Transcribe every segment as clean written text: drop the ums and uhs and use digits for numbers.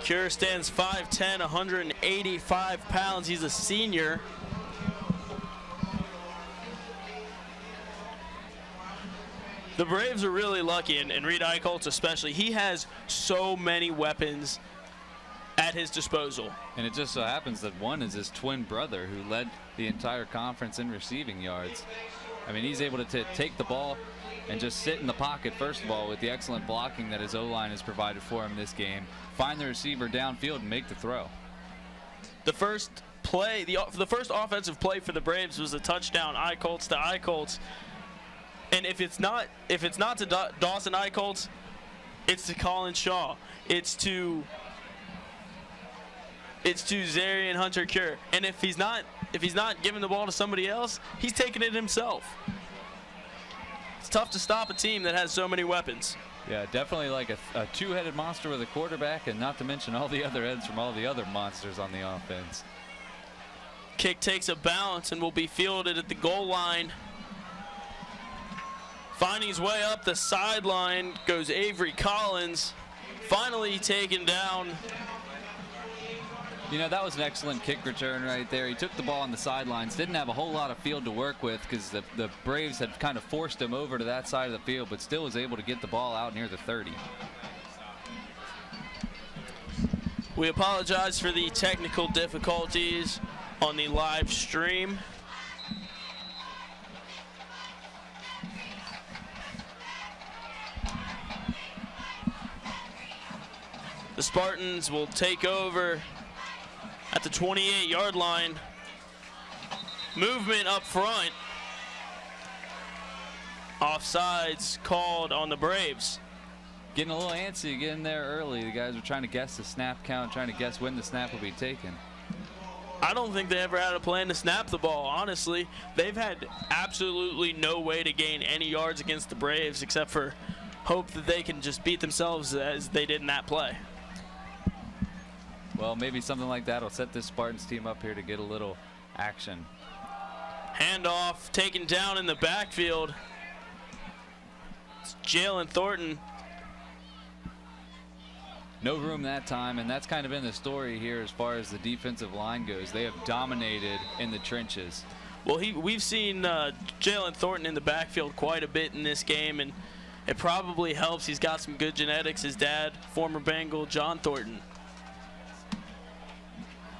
Cure stands 5'10", 185 pounds. He's a senior. The Braves are really lucky, and Reed Eichholz especially. He has so many weapons at his disposal. And it just so happens that one is his twin brother who led the entire conference in receiving yards. I mean, he's able to take the ball and just sit in the pocket, first of all, with the excellent blocking that his O-line has provided for him this game. Find the receiver downfield and make the throw. The first play, the first offensive play for the Braves was a touchdown, Eichholz to Eichholz. And if it's not to Dawson Eichholz, it's to Colin Shaw. It's to Zarian Hunter Cure. And if he's not giving the ball to somebody else, he's taking it himself. It's tough to stop a team that has so many weapons. Yeah, definitely like a two-headed monster with a quarterback, and not to mention all the other heads from all the other monsters on the offense. Kick takes a bounce and will be fielded at the goal line. Finding his way up the sideline goes Avery Collins. Finally taken down. You know, that was an excellent kick return right there. He took the ball on the sidelines, didn't have a whole lot of field to work with because the Braves had kind of forced him over to that side of the field, but still was able to get the ball out near the 30. We apologize for the technical difficulties on the live stream. The Spartans will take over at the 28-yard line. Movement up front. Offsides called on the Braves. Getting a little antsy, getting there early. The guys were trying to guess the snap count, trying to guess when the snap will be taken. I don't think they ever had a plan to snap the ball, honestly. They've had absolutely no way to gain any yards against the Braves except for hope that they can just beat themselves as they did in that play. Well, maybe something like that will set this Spartans team up here to get a little action. Handoff taken down in the backfield. It's Jalen Thornton. No room that time, and that's kind of been the story here as far as the defensive line goes. They have dominated in the trenches. Well, we've seen Jalen Thornton in the backfield quite a bit in this game, and it probably helps. He's got some good genetics. His dad, former Bengal John Thornton.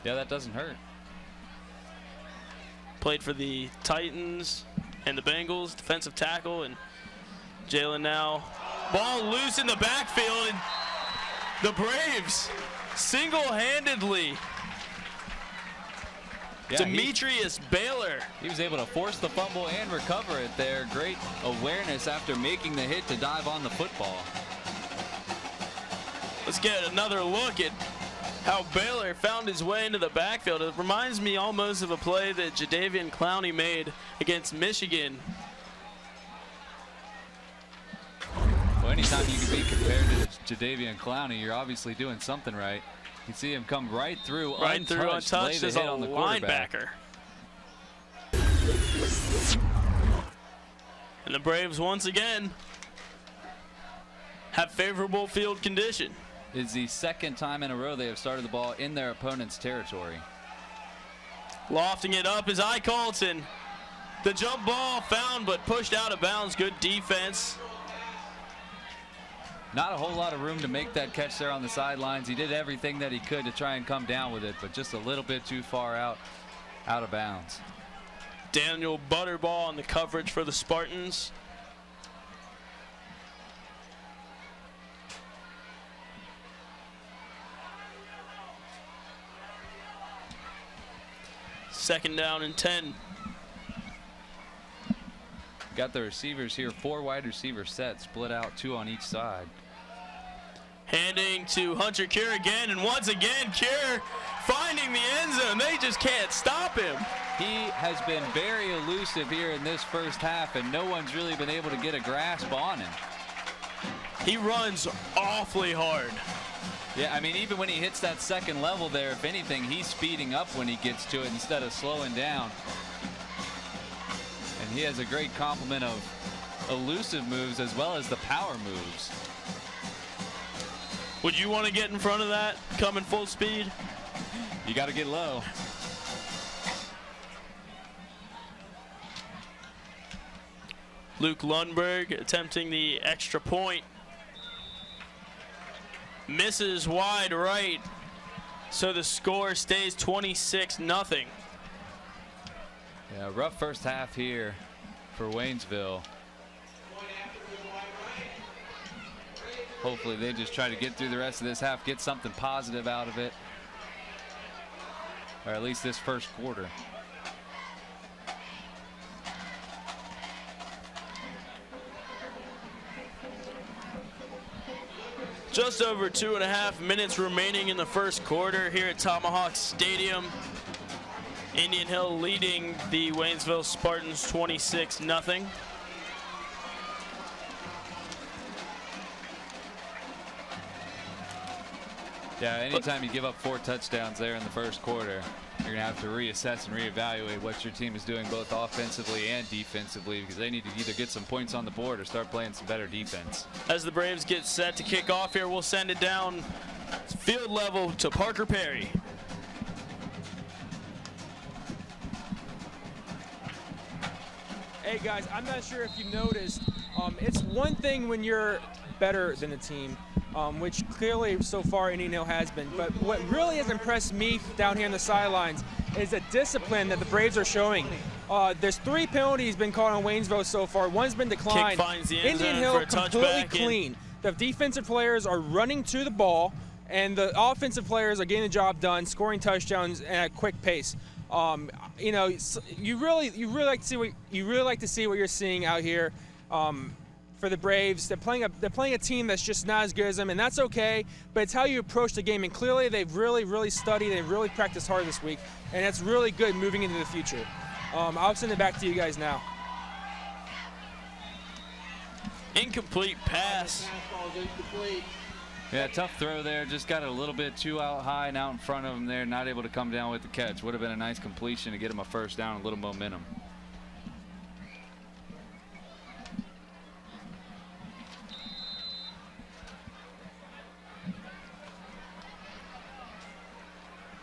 Yeah, that doesn't hurt. Played for the Titans and the Bengals, defensive tackle, and Jalen now. Ball loose in the backfield, and the Braves single-handedly. Yeah, Demetrius Baylor. He was able to force the fumble and recover it there. Great awareness after making the hit to dive on the football. Let's get another look at how Baylor found his way into the backfield. It reminds me almost of a play that Jadeveon Clowney made against Michigan. Well, anytime you can be compared to Jadeveon Clowney, you're obviously doing something right. You see him come right through untouched lay the as hit a on the quarterback. Linebacker. And the Braves once again have favorable field condition. It's the second time in a row they have started the ball in their opponent's territory. Lofting it up is Eichholz. The jump ball found but pushed out of bounds. Good defense. Not a whole lot of room to make that catch there on the sidelines. He did everything that he could to try and come down with it, but just a little bit too far out of bounds. Daniel Butterball on the coverage for the Spartans. Second down and 10. Got the receivers here, 4 wide receiver sets, split out 2 on each side. Handing to Hunter Cure again, and once again, Cure finding the end zone. They just can't stop him. He has been very elusive here in this first half, and no one's really been able to get a grasp on him. He runs awfully hard. Yeah, I mean, even when he hits that second level there, if anything, he's speeding up when he gets to it instead of slowing down. And he has a great complement of elusive moves as well as the power moves. Would you want to get in front of that, coming full speed? You got to get low. Luke Lundberg attempting the extra point. Misses wide right. So the score stays 26-0. Yeah, rough first half here for Waynesville. Hopefully they just try to get through the rest of this half, get something positive out of it. Or at least this first quarter. Just over 2.5 minutes remaining in the first quarter here at Tomahawk Stadium. Indian Hill leading the Waynesville Spartans 26-0. Yeah, anytime you give up 4 touchdowns there in the first quarter, you're going to have to reassess and reevaluate what your team is doing both offensively and defensively, because they need to either get some points on the board or start playing some better defense. As the Braves get set to kick off here, we'll send it down field level to Parker Perry. Hey guys, I'm not sure if you noticed, it's one thing when you're better than a team, which clearly so far Indian Hill has been, but what really has impressed me down here on the sidelines is the discipline that the Braves are showing. There's 3 penalties been called on Waynesville so far. One's been declined. Kick finds the end Indian zone Hill for a completely touchback clean. The defensive players are running to the ball, and the offensive players are getting the job done, scoring touchdowns at a quick pace. You know, you really like to see what you're seeing out here for the Braves. They're playing a team that's just not as good as them, and that's okay. But it's how you approach the game, and clearly they've really studied and really practiced hard this week, and that's really good moving into the future. I'll send it back to you guys now. Incomplete pass. Yeah, tough throw there. Just got it a little bit too out high and out in front of him there. Not able to come down with the catch. Would have been a nice completion to get him a first down, a little momentum.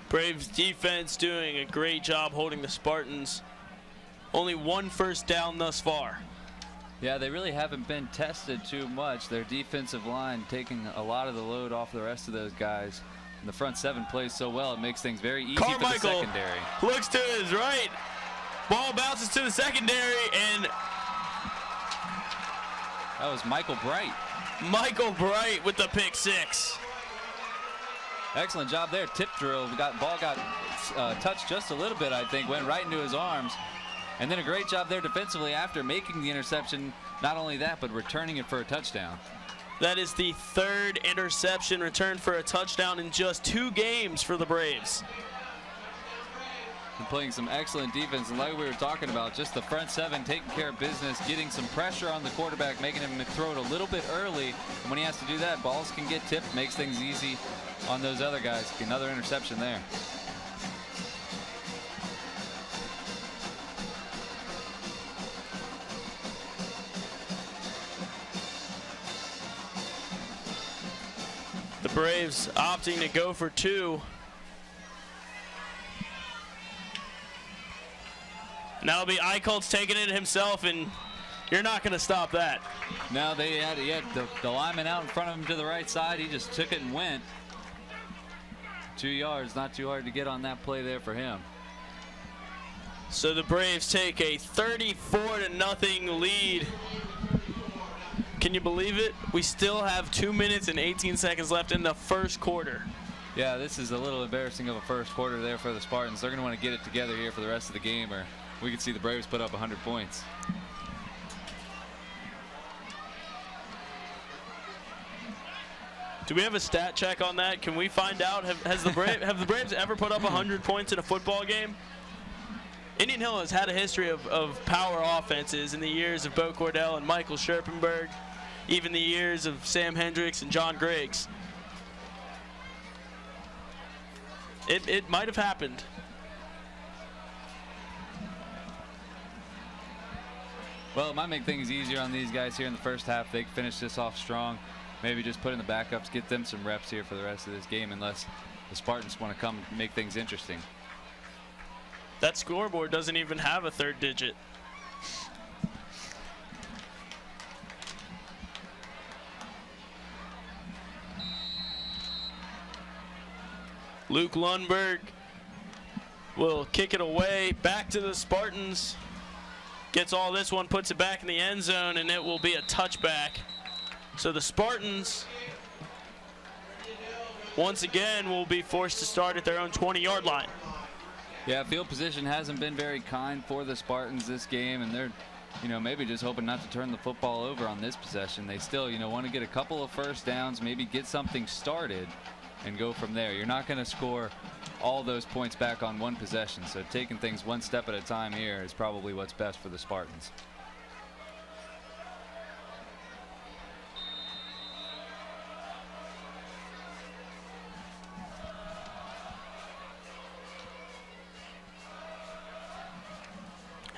Braves defense doing a great job holding the Spartans. Only 1 first down thus far. Yeah, they really haven't been tested too much. Their defensive line taking a lot of the load off the rest of those guys. And the front 7 plays so well, it makes things very easy for the secondary. Looks to his right. Ball bounces to the secondary, and that was Michael Bright. Michael Bright with the pick 6. Excellent job there. Tip drill. Ball got touched just a little bit, I think. Went right into his arms. And then a great job there defensively after making the interception. Not only that, but returning it for a touchdown. That is the 3rd interception returned for a touchdown in just 2 games for the Braves. And playing some excellent defense. And like we were talking about, just the front 7 taking care of business, getting some pressure on the quarterback, making him throw it a little bit early. And when he has to do that, balls can get tipped, makes things easy on those other guys. Another interception there. The Braves opting to go for 2. And that'll be Eichholz taking it himself, and you're not going to stop that. Now he had the lineman out in front of him to the right side. He just took it and went. 2 yards, not too hard to get on that play there for him. So the Braves take a 34-0 lead. Can you believe it? We still have 2 minutes and 18 seconds left in the first quarter. Yeah, this is a little embarrassing of a first quarter there for the Spartans. They're going to want to get it together here for the rest of the game, or we could see the Braves put up 100 points. Do we have a stat check on that? Can we find out? Have the Braves ever put up 100 points in a football game? Indian Hill has had a history of power offenses in the years of Bo Cordell and Michael Scherpenberg, even the years of Sam Hendricks and John Griggs. It might have happened. Well, it might make things easier on these guys here in the first half. They finish this off strong. maybe just put in the backups, get them some reps here for the rest of this game, unless the Spartans want to come make things interesting. That scoreboard doesn't even have a third digit. Luke Lundberg will kick it away back to the Spartans. Gets all this one, puts it back in the end zone, and it will be a touchback. So the Spartans, once again, will be forced to start at their own 20-yard line. Yeah, field position hasn't been very kind for the Spartans this game, and they're, maybe just hoping not to turn the football over on this possession. They still, want to get a couple of first downs, maybe get something started and go from there. You're not going to score all those points back on one possession, so taking things one step at a time here is probably what's best for the Spartans.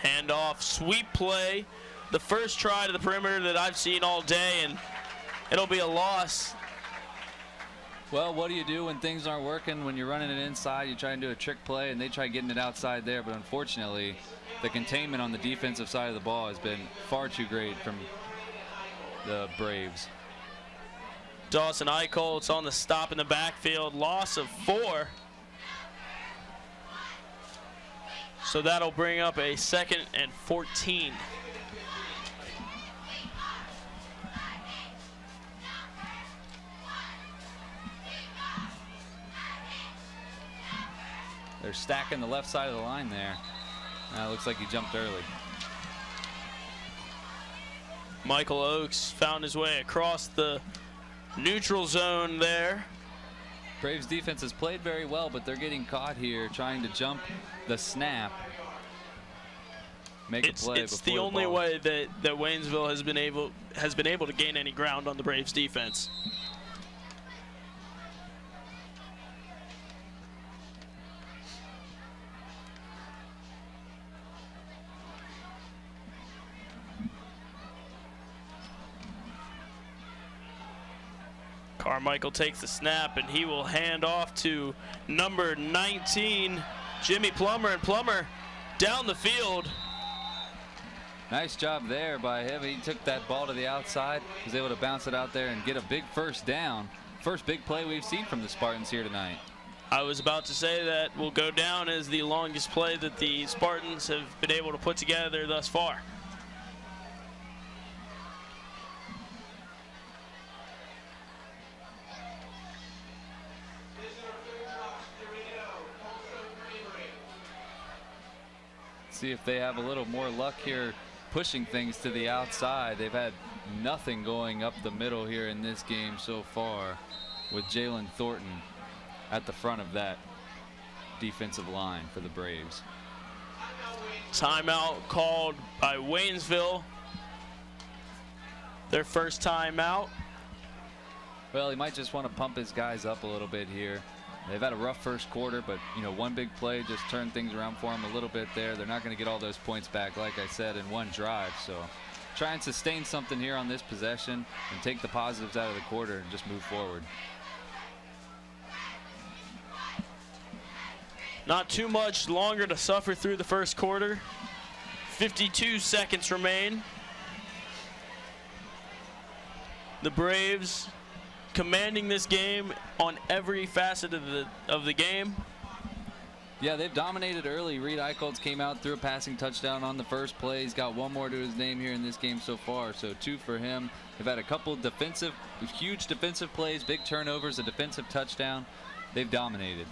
Handoff, sweep play. The first try to the perimeter that I've seen all day, and it'll be a loss. Well, what do you do when things aren't working? When you're running it inside, you try and do a trick play, and they try getting it outside there. But unfortunately, the containment on the defensive side of the ball has been far too great from the Braves. Dawson Eicholtz on the stop in the backfield. Loss of 4. So that'll bring up a 2nd and 14. They're stacking the left side of the line there. Looks like he jumped early. Michael Oakes found his way across the neutral zone there. Braves defense has played very well, but they're getting caught here trying to jump the snap. Make a play. It's the only way that Waynesville has been able to gain any ground on the Braves defense. Carmichael takes the snap, and he will hand off to number 19, Jimmy Plummer. And Plummer down the field. Nice job there by him. He took that ball to the outside, was able to bounce it out there and get a big first down. First big play we've seen from the Spartans here tonight. I was about to say that will go down as the longest play that the Spartans have been able to put together thus far. See if they have a little more luck here pushing things to the outside. They've had nothing going up the middle here in this game so far, with Jalen Thornton at the front of that defensive line for the Braves. Timeout called by Waynesville. Their first timeout. Well, he might just want to pump his guys up a little bit here. They've had a rough first quarter, but one big play just turned things around for them a little bit there. They're not going to get all those points back, like I said, in one drive. So try and sustain something here on this possession and take the positives out of the quarter and just move forward. Not too much longer to suffer through the first quarter. 52 seconds remain. The Braves commanding this game on every facet of the game. Yeah, they've dominated early. Reed Eicholtz came out, threw a passing touchdown on the first play. He's got one more to his name here in this game so far, so 2 for him. They've had a couple huge defensive plays, big turnovers, a defensive touchdown. They've dominated.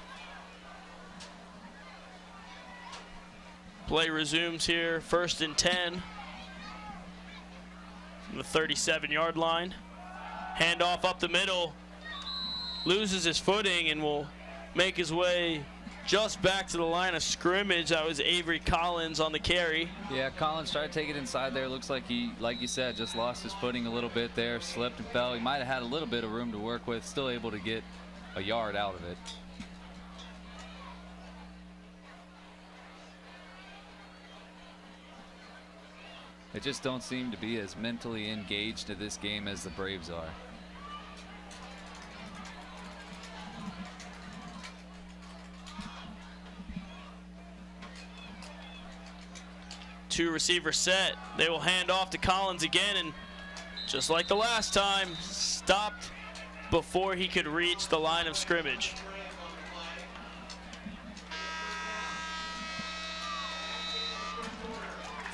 Play resumes here, 1st and 10 from the 37-yard line. Handoff up the middle, loses his footing and will make his way just back to the line of scrimmage. That was Avery Collins on the carry. Yeah, Collins tried to take it inside there. Looks like he, like you said, just lost his footing a little bit there, slipped and fell. He might have had a little bit of room to work with, still able to get a yard out of it. They just don't seem to be as mentally engaged to this game as the Braves are. Two receiver set. They will hand off to Collins again, and just like the last time, stopped before he could reach the line of scrimmage.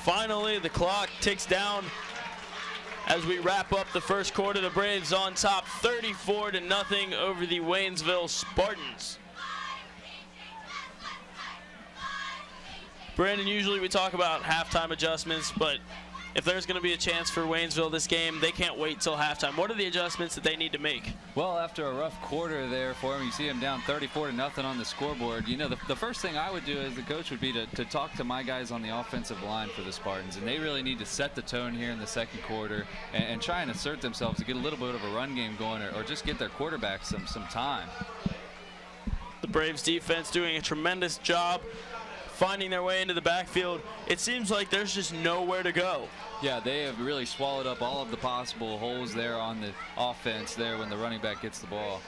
Finally, the clock ticks down as we wrap up the first quarter. The Braves on top 34-0 over the Waynesville Spartans. Brandon, usually we talk about halftime adjustments, but if there's going to be a chance for Waynesville this game, they can't wait till halftime. What are the adjustments that they need to make? Well, after a rough quarter there for him, you see him down 34-0 on the scoreboard. You know, the first thing I would do as the coach would be to talk to my guys on the offensive line for the Spartans, and they really need to set the tone here in the second quarter and try and assert themselves to get a little bit of a run game going, or just get their quarterback some time. The Braves defense doing a tremendous job finding their way into the backfield. It seems like there's just nowhere to go. Yeah, they have really swallowed up all of the possible holes there on the offense there when the running back gets the ball.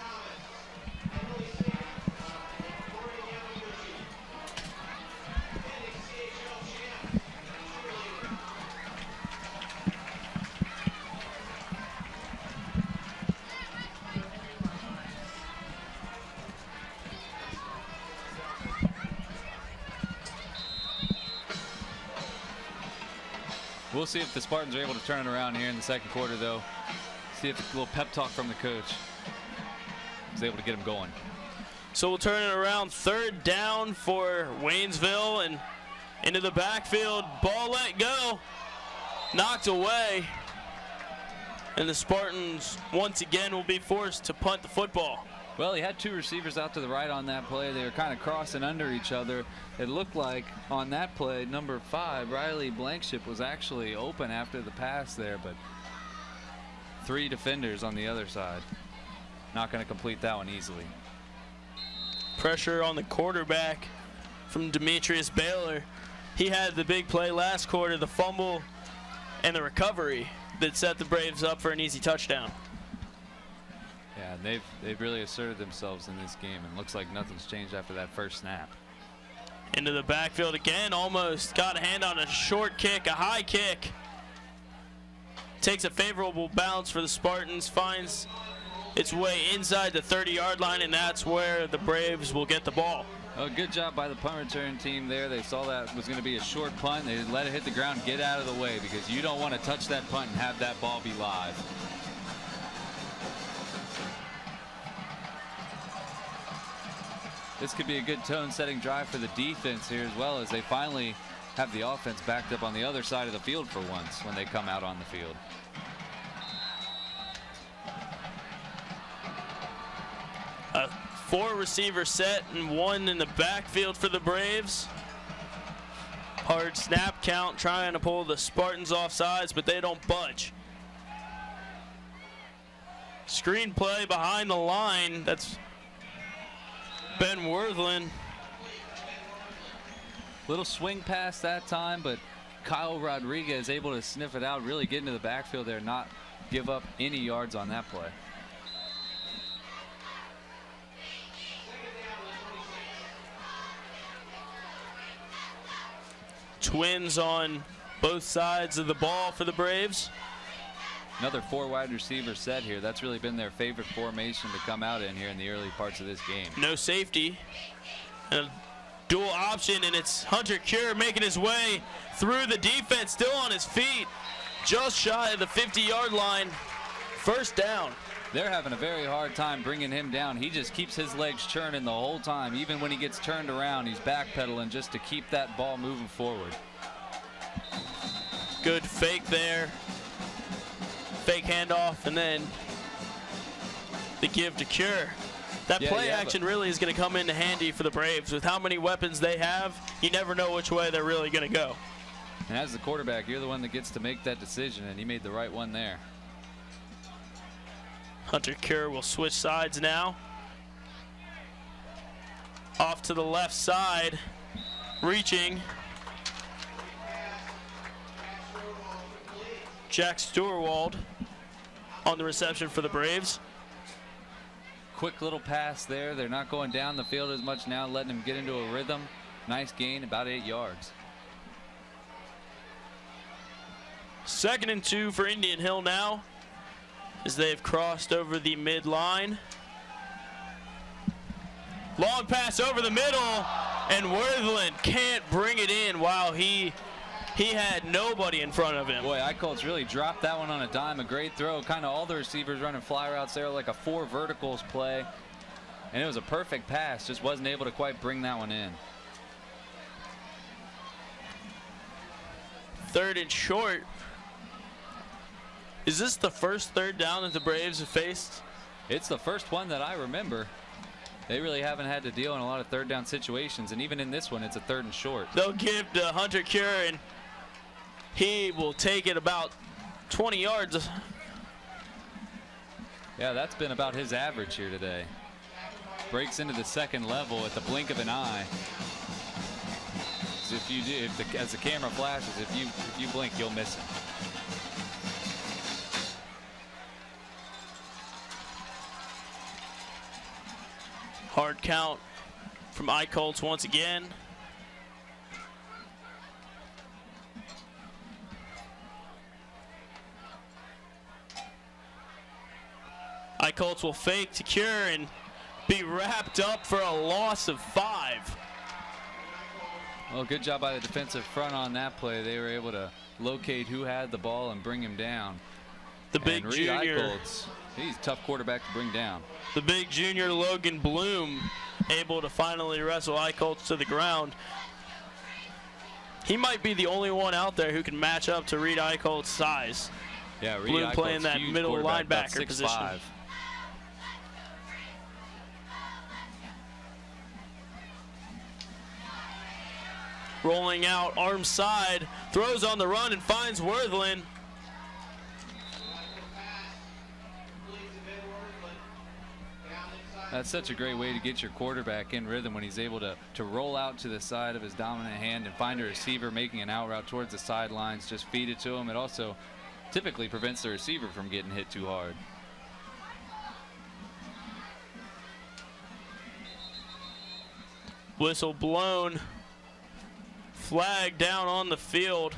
We'll see if the Spartans are able to turn it around here in the second quarter, though. See if a little pep talk from the coach is able to get him going. So we'll turn it around. Third down for Waynesville, and into the backfield. Ball let go. Knocked away. And the Spartans once again will be forced to punt the football. Well, he had two receivers out to the right on that play. They were kind of crossing under each other. It looked like on that play, number 5, Riley Blankship, was actually open after the pass there, but 3 defenders on the other side. Not going to complete that one easily. Pressure on the quarterback from Demetrius Baylor. He had the big play last quarter, the fumble and the recovery that set the Braves up for an easy touchdown. Yeah, they've really asserted themselves in this game, and looks like nothing's changed after that first snap. Into the backfield again, almost got a hand on a short kick, a high kick. Takes a favorable bounce for the Spartans, finds its way inside the 30-yard line, and that's where the Braves will get the ball. Oh, good job by the punt return team there. They saw that was going to be a short punt. They let it hit the ground, get out of the way, because you don't want to touch that punt and have that ball be live. This could be a good tone-setting drive for the defense here, as well as they finally have the offense backed up on the other side of the field for once when they come out on the field. A 4-receiver set and 1 in the backfield for the Braves. Hard snap count, trying to pull the Spartans off sides, but they don't budge. Screen play behind the line. That's Ben Worthland. Little swing pass that time, but Kyle Rodriguez able to sniff it out, really get into the backfield there, not give up any yards on that play. Twins on both sides of the ball for the Braves. Another 4 wide receiver set here. That's really been their favorite formation to come out in here in the early parts of this game. No safety. And a dual option, and it's Hunter Cure making his way through the defense, still on his feet, just shy of the 50-yard line. First down. They're having a very hard time bringing him down. He just keeps his legs churning the whole time. Even when he gets turned around, he's backpedaling just to keep that ball moving forward. Good fake there. Fake handoff, and then the give to Cure. That play action really is going to come in handy for the Braves. With how many weapons they have, you never know which way they're really going to go. And as the quarterback, you're the one that gets to make that decision, and he made the right one there. Hunter Cure will switch sides now. Off to the left side, reaching. Jack Stewart on the reception for the Braves. Quick little pass there. They're not going down the field as much now, letting him get into a rhythm. Nice gain, about 8 yards. 2nd and 2 for Indian Hill now as they've crossed over the midline. Long pass over the middle, and Worthland can't bring it in. Wow, he had nobody in front of him. Boy, Eichholz really dropped that one on a dime. A great throw. Kind of all the receivers running fly routes there, like a 4 verticals play. And it was a perfect pass, just wasn't able to quite bring that one in. 3rd and short. Is this the first 3rd down that the Braves have faced? It's the first one that I remember. They really haven't had to deal in a lot of 3rd down situations, and even in this one, it's a 3rd and short. They'll give to Hunter Cure, and he will take it about 20 yards. Yeah, that's been about his average here today. Breaks into the 2nd level at the blink of an eye. As if you do, as the camera flashes, if you blink, you'll miss it. Hard count from Eichholz once again. Eichholz will fake to Cure and be wrapped up for a loss of 5. Well, good job by the defensive front on that play. They were able to locate who had the ball and bring him down. The big Reed junior. Eichholz, he's a tough quarterback to bring down. The big junior Logan Bloom able to finally wrestle Eichholz to the ground. He might be the only one out there who can match up to Reed Eichholz's size. Yeah, Reed Bloom Eichholz, playing that huge middle quarterback, about linebacker 6'5". position. Rolling out, arm side, throws on the run and finds Worthland. That's such a great way to get your quarterback in rhythm when he's able to roll out to the side of his dominant hand and find a receiver making an out route towards the sidelines, just feed it to him. It also typically prevents the receiver from getting hit too hard. Whistle blown. Flag down on the field.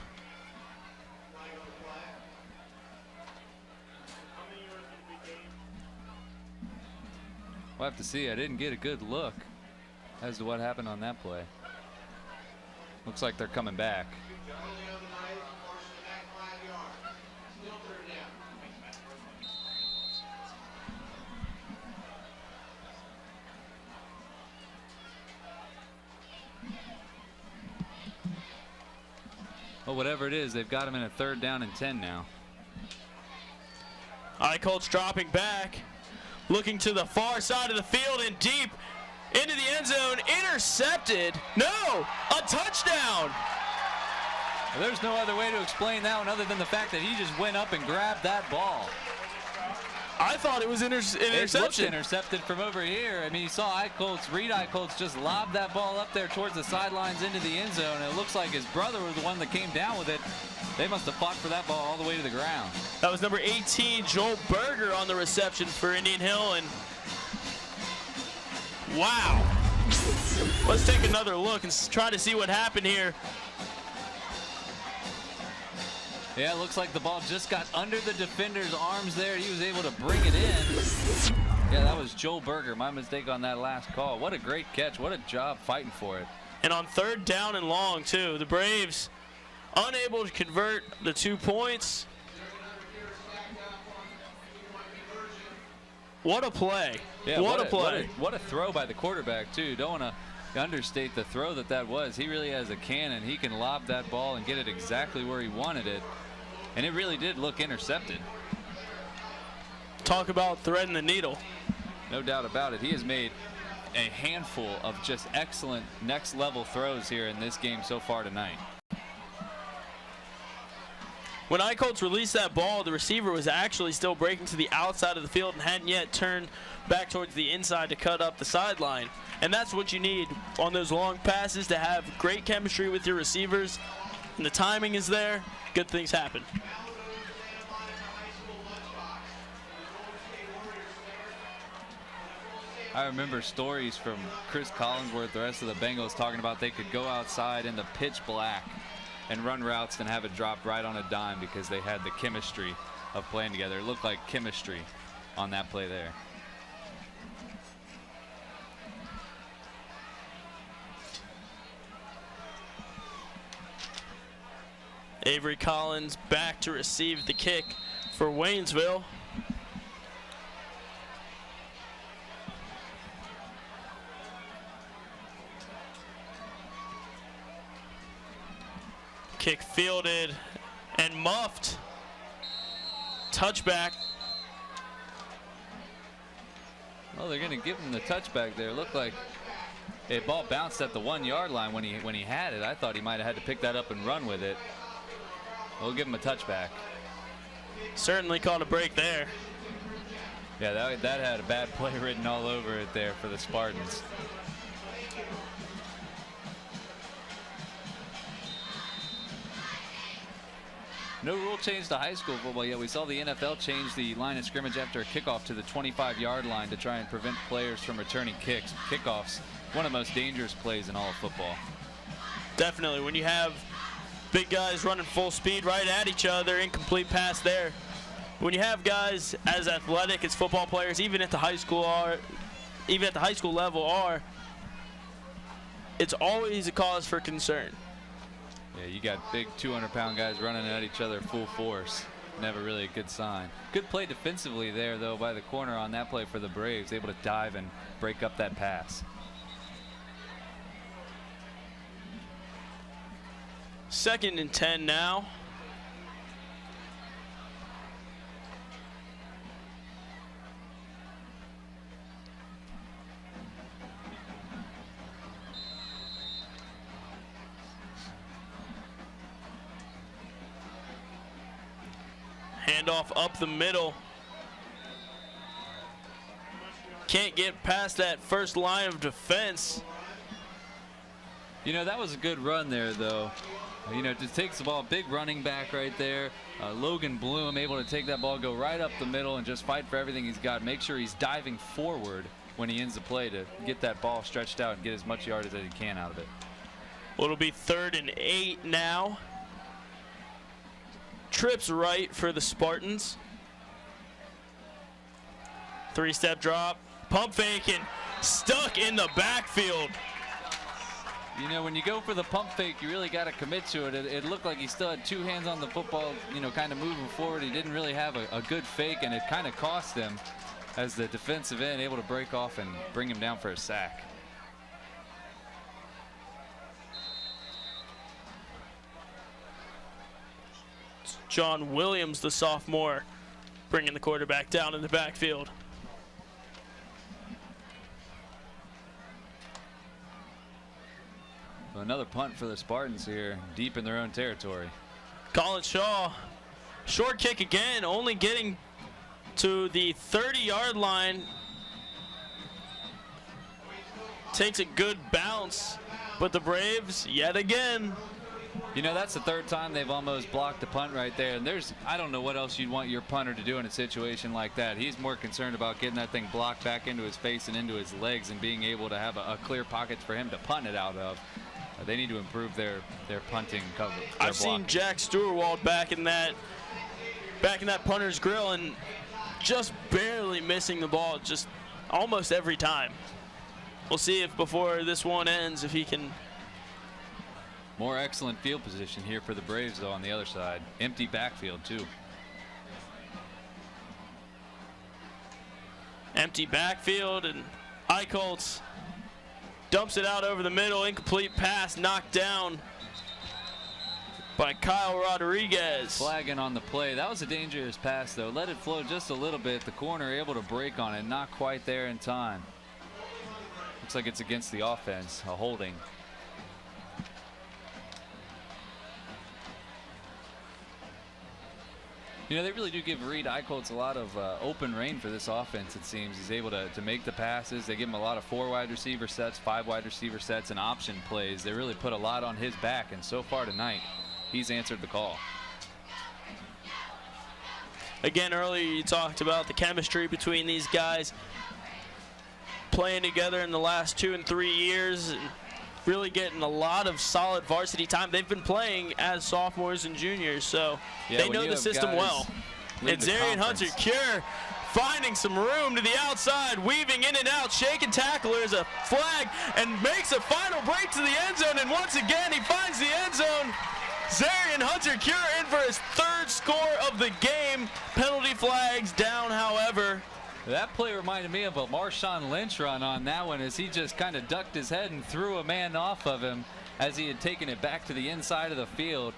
We'll have to see. I didn't get a good look as to what happened on that play. Looks like they're coming back. Well, whatever it is, they've got him in a 3rd down and 10 now. Eichholz dropping back, looking to the far side of the field and deep into the end zone, intercepted. No, a touchdown. There's no other way to explain that one other than the fact that he just went up and grabbed that ball. I thought it was an It looked interception. intercepted from over here. I mean, you saw Reed Eichholz just lob that ball up there towards the sidelines into the end zone. And it looks like his brother was the one that came down with it. They must have fought for that ball all the way to the ground. That was number 18, Joel Berger, on the reception for Indian Hill. And wow. Let's take another look and try to see what happened here. Yeah, it looks like the ball just got under the defender's arms there. He was able to bring it in. Yeah, that was Joel Berger. My mistake on that last call. What a great catch. What a job fighting for it. And on 3rd down and long, too, the Braves unable to convert the 2 points. What a play. Yeah, what a play. What a throw by the quarterback, too. Don't want to understate the throw that was. He really has a cannon. He can lob that ball and get it exactly where he wanted it. And it really did look intercepted. Talk about threading the needle. No doubt about it. He has made a handful of just excellent next-level throws here in this game so far tonight. When Eichholz released that ball, the receiver was actually still breaking to the outside of the field and hadn't yet turned back towards the inside to cut up the sideline. And that's what you need on those long passes, to have great chemistry with your receivers. And the timing is there, good things happen. I remember stories from Chris Collinsworth, the rest of the Bengals, talking about they could go outside in the pitch black and run routes than have it drop right on a dime because they had the chemistry of playing together. It looked like chemistry on that play there. Avery Collins back to receive the kick for Waynesville. Kick fielded and muffed. Touchback. Well, they're going to give him the touchback there. It looked like a ball bounced at the 1 yard line when he had it. I thought he might have had to pick that up and run with it. We'll give him a touchback. Certainly caught a break there. Yeah, that had a bad play written all over it there for the Spartans. No rule change to high school football yet. We saw the NFL change the line of scrimmage after a kickoff to the 25-yard line to try and prevent players from returning kicks. Kickoffs, one of the most dangerous plays in all of football. Definitely. When you have big guys running full speed right at each other, incomplete pass there. When you have guys as athletic as football players, even at the high school level, it's always a cause for concern. Yeah, you got big 200-pound guys running at each other full force. Never really a good sign. Good play defensively there, though, by the corner on that play for the Braves, able to dive and break up that pass. Second and 10 now. Handoff up the middle. Can't get past that first line of defense. You know, that was a good run there, though. You know, just takes the ball, big running back right there. Logan Bloom able to take that ball, go right up the middle and just fight for everything he's got. Make sure he's diving forward when he ends the play to get that ball stretched out and get as much yardage as he can out of it. Well, it'll be 3rd and 8 now. Trips right for the Spartans. 3-step drop, pump fake, and stuck in the backfield. You know, when you go for the pump fake, you really got to commit to it. It looked like he still had 2 hands on the football, you know, kind of moving forward. He didn't really have a good fake, and it kind of cost him as the defensive end able to break off and bring him down for a sack. John Williams, the sophomore, bringing the quarterback down in the backfield. Well, another punt for the Spartans here, deep in their own territory. Colin Shaw, short kick again, only getting to the 30-yard line. Takes a good bounce, but the Braves, yet again. You know, that's the 3rd time they've almost blocked a punt right there. And I don't know what else you'd want your punter to do in a situation like that. He's more concerned about getting that thing blocked back into his face and into his legs and being able to have a clear pocket for him to punt it out of. They need to improve their punting cover. I've seen Jack Stewart back in that punter's grill and just barely missing the ball just almost every time. We'll see if before this one ends if he can. More excellent field position here for the Braves, though, on the other side. Empty backfield, too. Empty backfield, and Eichholz dumps it out over the middle. Incomplete pass knocked down by Kyle Rodriguez. Flagging on the play. That was a dangerous pass, though. Let it flow just a little bit. The corner able to break on it. Not quite there in time. Looks like it's against the offense. A holding. You know, they really do give Reed Eichholz a lot of open reign for this offense, it seems. He's able to make the passes. They give him a lot of 4 wide receiver sets, 5 wide receiver sets, and option plays. They really put a lot on his back, and so far tonight, he's answered the call. Again, earlier you talked about the chemistry between these guys playing together in the last 2 and 3 years. And really getting a lot of solid varsity time. They've been playing as sophomores and juniors, so they know the system well. And Zarian Hunter Cure finding some room to the outside, weaving in and out, shaking tacklers, a flag, and makes a final break to the end zone. And once again, he finds the end zone. Zarian Hunter Cure in for his 3rd score of the game. Penalty flags down, however. That play reminded me of a Marshawn Lynch run on that one, as he just kind of ducked his head and threw a man off of him as he had taken it back to the inside of the field.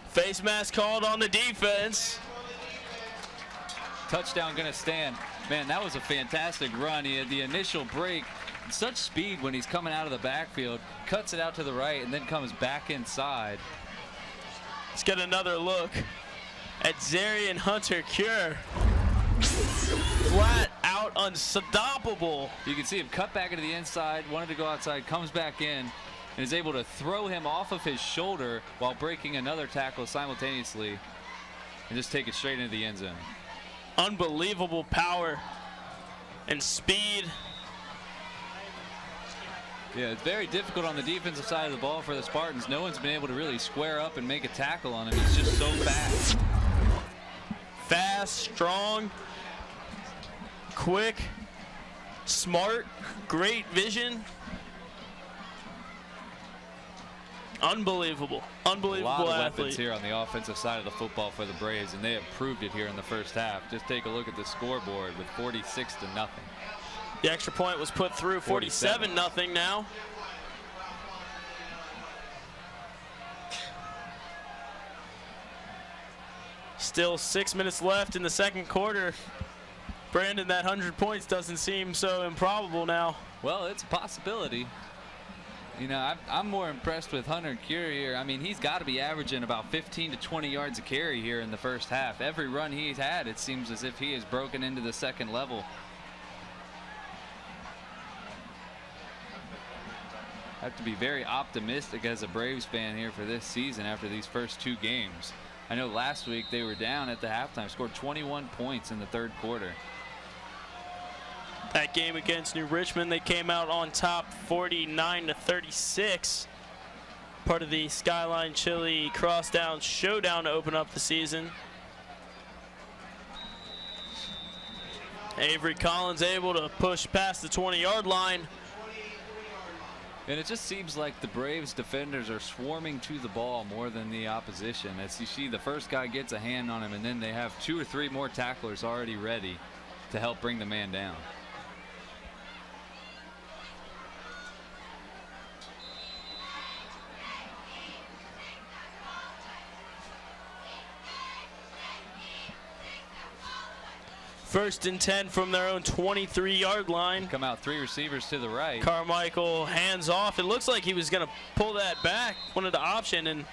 Face mask called on the defense. Touchdown going to stand. Man, that was a fantastic run. He had the initial break, such speed when he's coming out of the backfield, cuts it out to the right, and then comes back inside. Let's get another look at Zarian Hunter Cure. Flat out unstoppable. You can see him cut back into the inside, wanted to go outside, comes back in, and is able to throw him off of his shoulder while breaking another tackle simultaneously and just take it straight into the end zone. Unbelievable power and speed. Yeah, it's very difficult on the defensive side of the ball for the Spartans. No one's been able to really square up and make a tackle on him. He's just so fast. Fast, strong, quick, smart, great vision. Unbelievable. Unbelievable athlete. A lot of athlete. weapons here on the offensive side of the football for the Braves, and they have proved it here in the first half. Just take a look at the scoreboard with 46-0. The extra point was put through, 47-0 now. Still 6 minutes left in the second quarter. Brandon, that 100 points doesn't seem so improbable now. Well, it's a possibility. You know, I'm more impressed with Hunter Cure here. I mean, he's got to be averaging about 15 to 20 yards a carry here in the first half. Every run he's had, it seems as if he has broken into the second level. I have to be very optimistic as a Braves fan here for this season after these first 2 games. I know last week they were down at the halftime, scored 21 points in the third quarter. That game against New Richmond, they came out on top 49-36. Part of the Skyline Chili Crosstown Showdown to open up the season. Avery Collins able to push past the 20-yard line. And it just seems like the Braves defenders are swarming to the ball more than the opposition. As you see, the first guy gets a hand on him, and then they have 2 or 3 more tacklers already ready to help bring the man down. First and 10 from their own 23-yard line. Come out 3 receivers to the right. Carmichael hands off. It looks like he was going to pull that back, wanted the option, and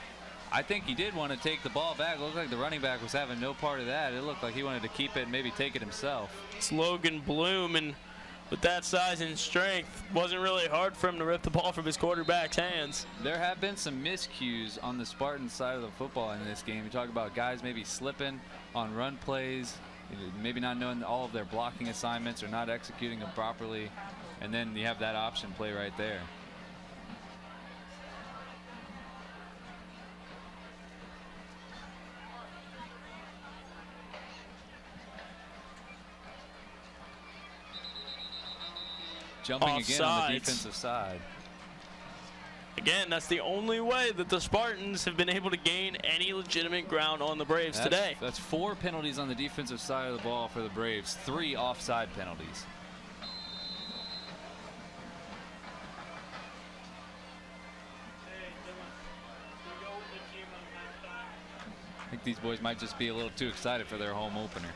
I think he did want to take the ball back. It looked like the running back was having no part of that. It looked like he wanted to keep it and maybe take it himself. It's Logan Bloom, and with that size and strength, wasn't really hard for him to rip the ball from his quarterback's hands. There have been some miscues on the Spartan side of the football in this game. You talk about guys maybe slipping on run plays, maybe not knowing all of their blocking assignments or not executing them properly, and then you have that option play right there. Jumping again on the defensive side. Again, that's the only way that the Spartans have been able to gain any legitimate ground on the Braves today. That's 4 penalties on the defensive side of the ball for the Braves, 3 offside penalties. I think these boys might just be a little too excited for their home opener.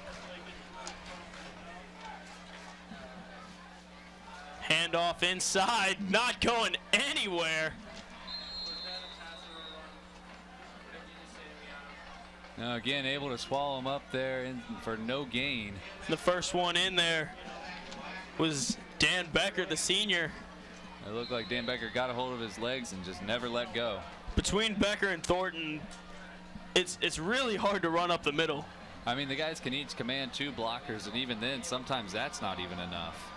Handoff inside, not going anywhere. Now again, able to swallow him up there for no gain. The first one in there was Dan Becker, the senior. It looked like Dan Becker got a hold of his legs and just never let go. Between Becker and Thornton, it's really hard to run up the middle. I mean, the guys can each command 2 blockers, and even then, sometimes that's not even enough.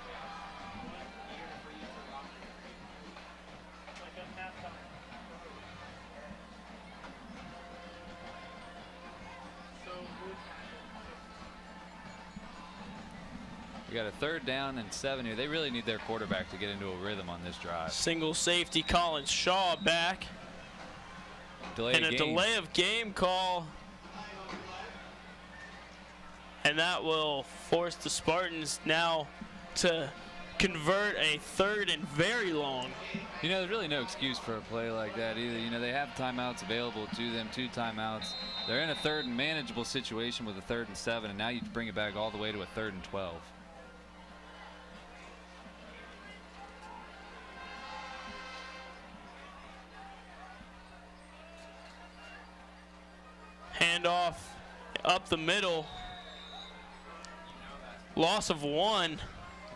got a 3rd down and 7 here. They really need their quarterback to get into a rhythm on this drive. Single safety, Colin Shaw back. Delay of game call. And that will force the Spartans now to convert a 3rd and very long. You know, there's really no excuse for a play like that either. You know, they have timeouts available to them, 2 timeouts. They're in a 3rd and manageable situation with a 3rd and 7, and now you bring it back all the way to a 3rd and 12. Handoff up the middle. Loss of 1.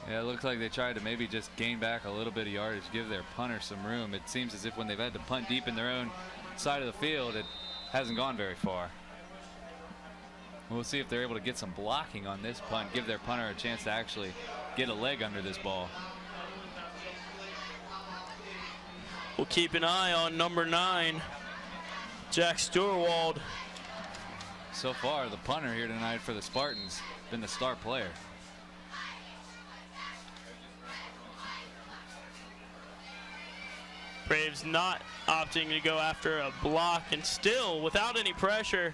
Yeah, it looks like they tried to maybe just gain back a little bit of yardage, give their punter some room. It seems as if when they've had to punt deep in their own side of the field, it hasn't gone very far. We'll see if they're able to get some blocking on this punt, give their punter a chance to actually get a leg under this ball. We'll keep an eye on number 9, Jack Stewart. So far, the punter here tonight for the Spartans been the star player. Braves not opting to go after a block, and still without any pressure,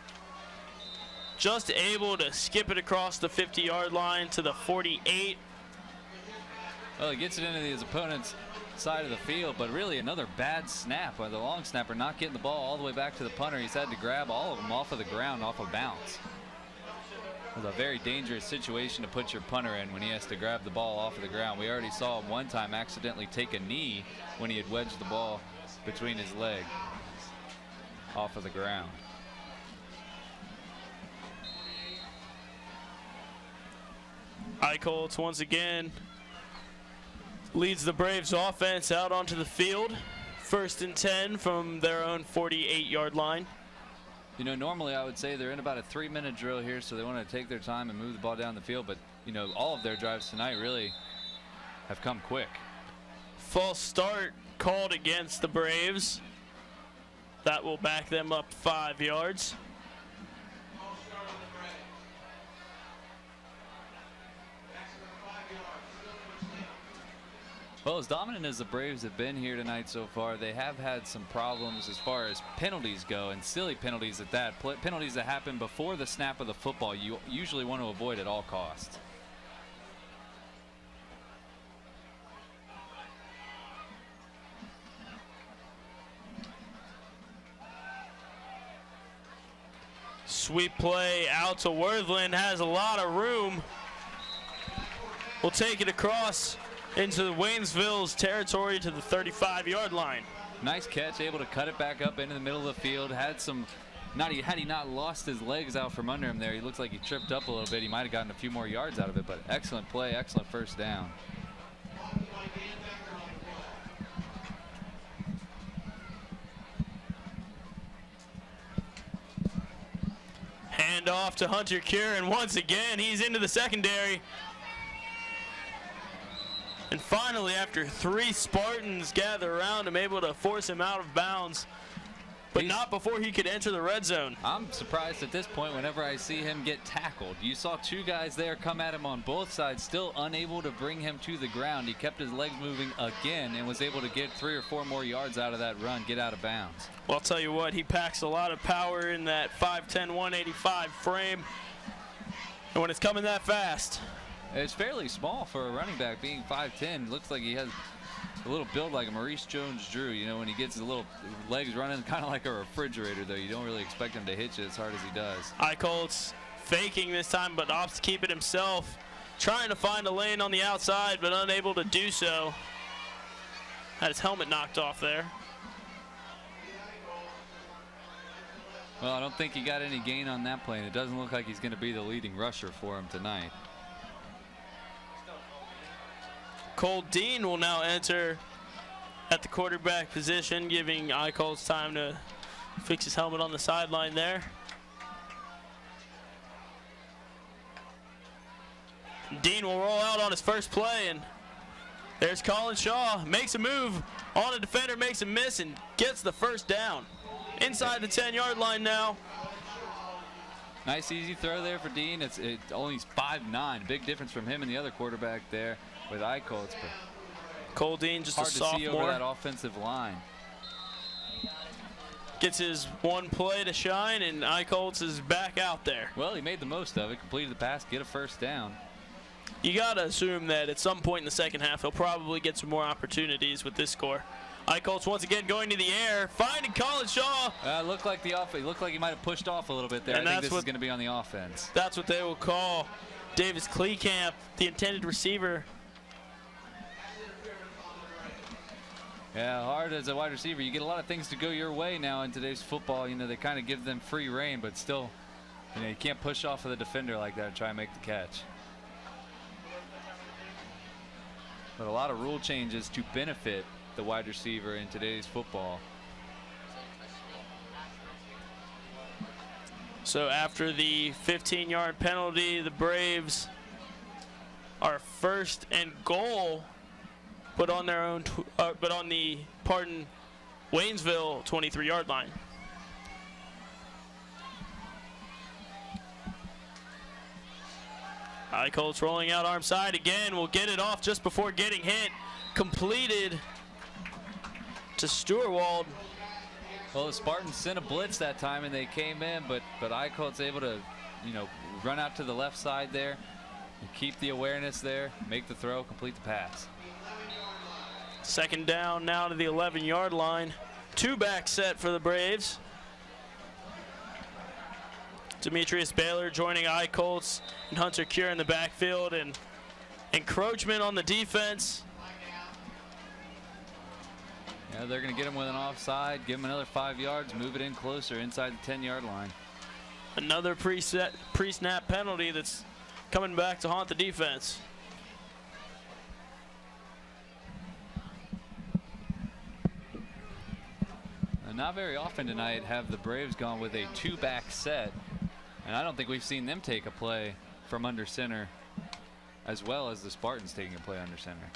just able to skip it across the 50-yard line to the 48. Well, he gets it into his opponent's side of the field, but really another bad snap. The long snapper not getting the ball all the way back to the punter. He's had to grab all of them off of the ground, off of bounds. It was a very dangerous situation to put your punter in when he has to grab the ball off of the ground. We already saw him one time accidentally take a knee when he had wedged the ball between his leg off of the ground. Eichholz once again leads the Braves offense out onto the field. 1st and 10 from their own 48-yard line. You know, normally I would say they're in about a 3-minute drill here, so they want to take their time and move the ball down the field. But, you know, all of their drives tonight really have come quick. False start called against the Braves. That will back them up 5 yards. Well, as dominant as the Braves have been here tonight so far, they have had some problems as far as penalties go, and silly penalties at that. Penalties that happen before the snap of the football you usually want to avoid at all costs. Sweep play out to Worthland, has a lot of room. We'll take it across into Waynesville's territory to the 35-yard line. Nice catch, able to cut it back up into the middle of the field. Had he not lost his legs out from under him there, he looks like he tripped up a little bit. He might have gotten a few more yards out of it, but excellent play, excellent 1st down. Hand off to Hunter Cure, and once again, he's into the secondary. And finally, after 3 Spartans gather around him, able to force him out of bounds, but not before he could enter the red zone. I'm surprised at this point whenever I see him get tackled. You saw 2 guys there come at him on both sides, still unable to bring him to the ground. He kept his legs moving again and was able to get 3 or 4 more yards out of that run, get out of bounds. Well, I'll tell you what, he packs a lot of power in that 5'10", 185 frame. And when it's coming that fast. It's fairly small for a running back, being 5'10". Looks like he has a little build like a Maurice Jones-Drew. You know, when he gets his little legs running, kind of like a refrigerator, though. You don't really expect him to hit you as hard as he does. Eichholz faking this time, but opts to keep it himself. Trying to find a lane on the outside, but unable to do so. Had his helmet knocked off there. Well, I don't think he got any gain on that play, and it doesn't look like he's going to be the leading rusher for him tonight. Cole Dean will now enter at the quarterback position, giving Eichholz time to fix his helmet on the sideline there. Dean will roll out on his first play, and there's Colin Shaw. Makes a move on a defender, makes a miss, and gets the 1st down. Inside the 10-yard line now. Nice easy throw there for Dean. It's only 5'9", big difference from him and the other quarterback there with Eichholz. But Cole Dean, just hard a to sophomore. see over that offensive line. Gets his one play to shine, and Eichholz is back out there. Well, he made the most of it, completed the pass, get a first down. You got to assume that at some point in the second half, he'll probably get some more opportunities with this score. Eichholz once again going to the air, finding Colin Shaw. Looked like he might have pushed off a little bit there. And I think this is going to be on the offense. That's what they will call Davis Kleekamp, the intended receiver. Yeah, hard as a wide receiver. You get a lot of things to go your way now in today's football. You know, they kind of give them free reign, but still, you know, you can't push off of the defender like that and try and make the catch. But a lot of rule changes to benefit the wide receiver in today's football. So after the 15-yard penalty, the Braves are first and goal, but on their own, Waynesville 23-yard line. Eichholz rolling out arm side again. Will get it off just before getting hit. Completed to Stewart. Well, the Spartans sent a blitz that time, and they came in, but Eichholz able to, you know, run out to the left side there, and keep the awareness there, make the throw, complete the pass. Second down now to the 11-yard line. Two-back set for the Braves. Demetrius Baylor joining Eichholz and Hunter Cure in the backfield, and encroachment on the defense. Yeah, they're going to get him with an offside, give him another 5 yards, move it in closer inside the 10-yard line. Another pre-snap penalty that's coming back to haunt the defense. Not very often tonight have the Braves gone with a two-back set, and I don't think we've seen them take a play from under center as well as the Spartans taking a play under center.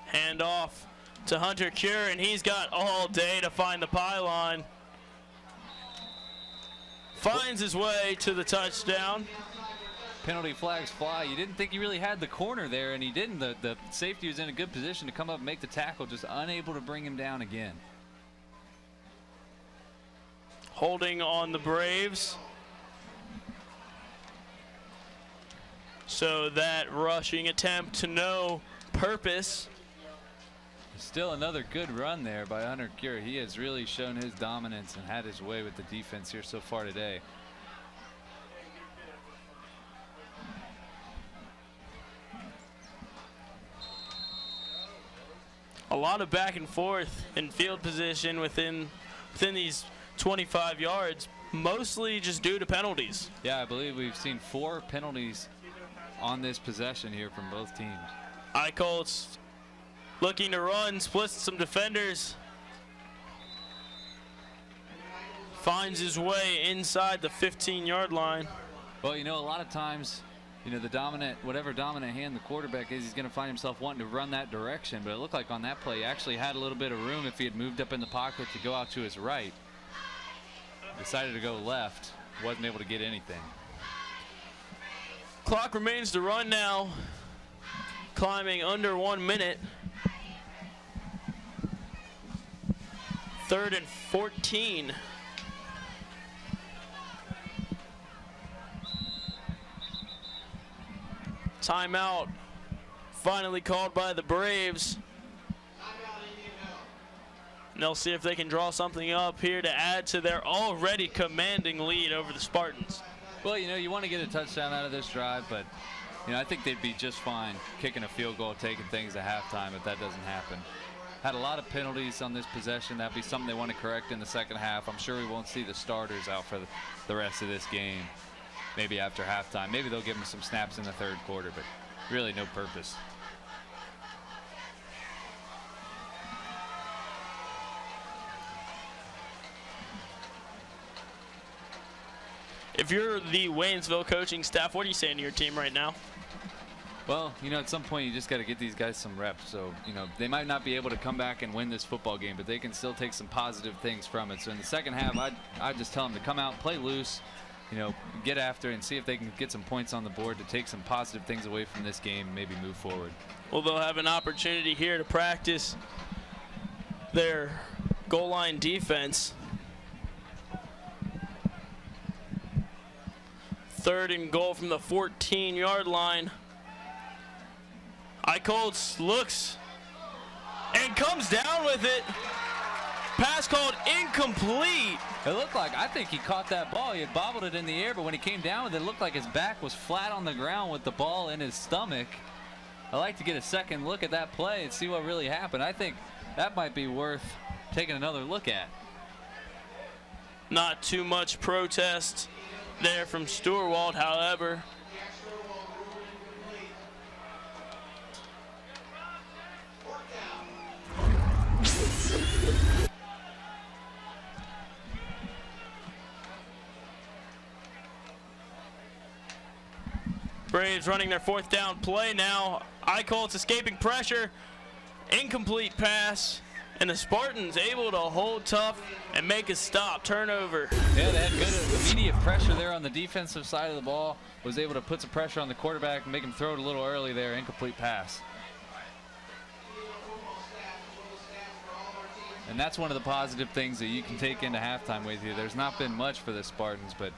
Hand off to Hunter Cure, and he's got all day to find the pylon. Finds his way to the touchdown. Penalty flags fly. You didn't think he really had the corner there, and he didn't. The safety was in a good position to come up and make the tackle, just unable to bring him down again. Holding on the Braves. So that rushing attempt to no purpose. Still another good run there by Hunter Cure. He has really shown his dominance and had his way with the defense here so far today. A lot of back and forth in field position within these 25 yards, mostly just due to penalties. Yeah, I believe we've seen 4 penalties on this possession here from both teams. Eichholz looking to run, splits some defenders. Finds his way inside the 15-yard line. Well, you know, a lot of times, you know, whatever dominant hand the quarterback is, he's going to find himself wanting to run that direction. But it looked like on that play, he actually had a little bit of room if he had moved up in the pocket to go out to his right. Decided to go left, wasn't able to get anything. Clock remains to run now, climbing under 1 minute. 3rd and 14. Timeout finally called by the Braves. And they'll see if they can draw something up here to add to their already commanding lead over the Spartans. Well, you know, you want to get a touchdown out of this drive, but, you know, I think they'd be just fine kicking a field goal, taking things to halftime if that doesn't happen. Had a lot of penalties on this possession. That'd be something they want to correct in the second half. I'm sure we won't see the starters out for the rest of this game. Maybe after halftime. Maybe they'll give them some snaps in the third quarter, but really no purpose. If you're the Waynesville coaching staff, what are you saying to your team right now? Well, you know, at some point you just got to get these guys some reps. So, you know, they might not be able to come back and win this football game, but they can still take some positive things from it. So in the second half, I'd just tell them to come out, play loose, you know, get after it and see if they can get some points on the board to take some positive things away from this game and maybe move forward. Well, they'll have an opportunity here to practice their goal line defense. 3rd and goal from the 14-yard line. Colts looks and comes down with it. Pass called incomplete. It looked like, I think he caught that ball. He had bobbled it in the air, but when he came down with it, it looked like his back was flat on the ground with the ball in his stomach. I'd like to get a second look at that play and see what really happened. I think that might be worth taking another look at. Not too much protest there from Stewart, however. Braves running their 4th down play now. Colts escaping pressure. Incomplete pass. And the Spartans able to hold tough and make a stop. Turnover. Yeah, they had good immediate pressure there on the defensive side of the ball. Was able to put some pressure on the quarterback and make him throw it a little early there. Incomplete pass. And that's one of the positive things that you can take into halftime with you. There's not been much for the Spartans, but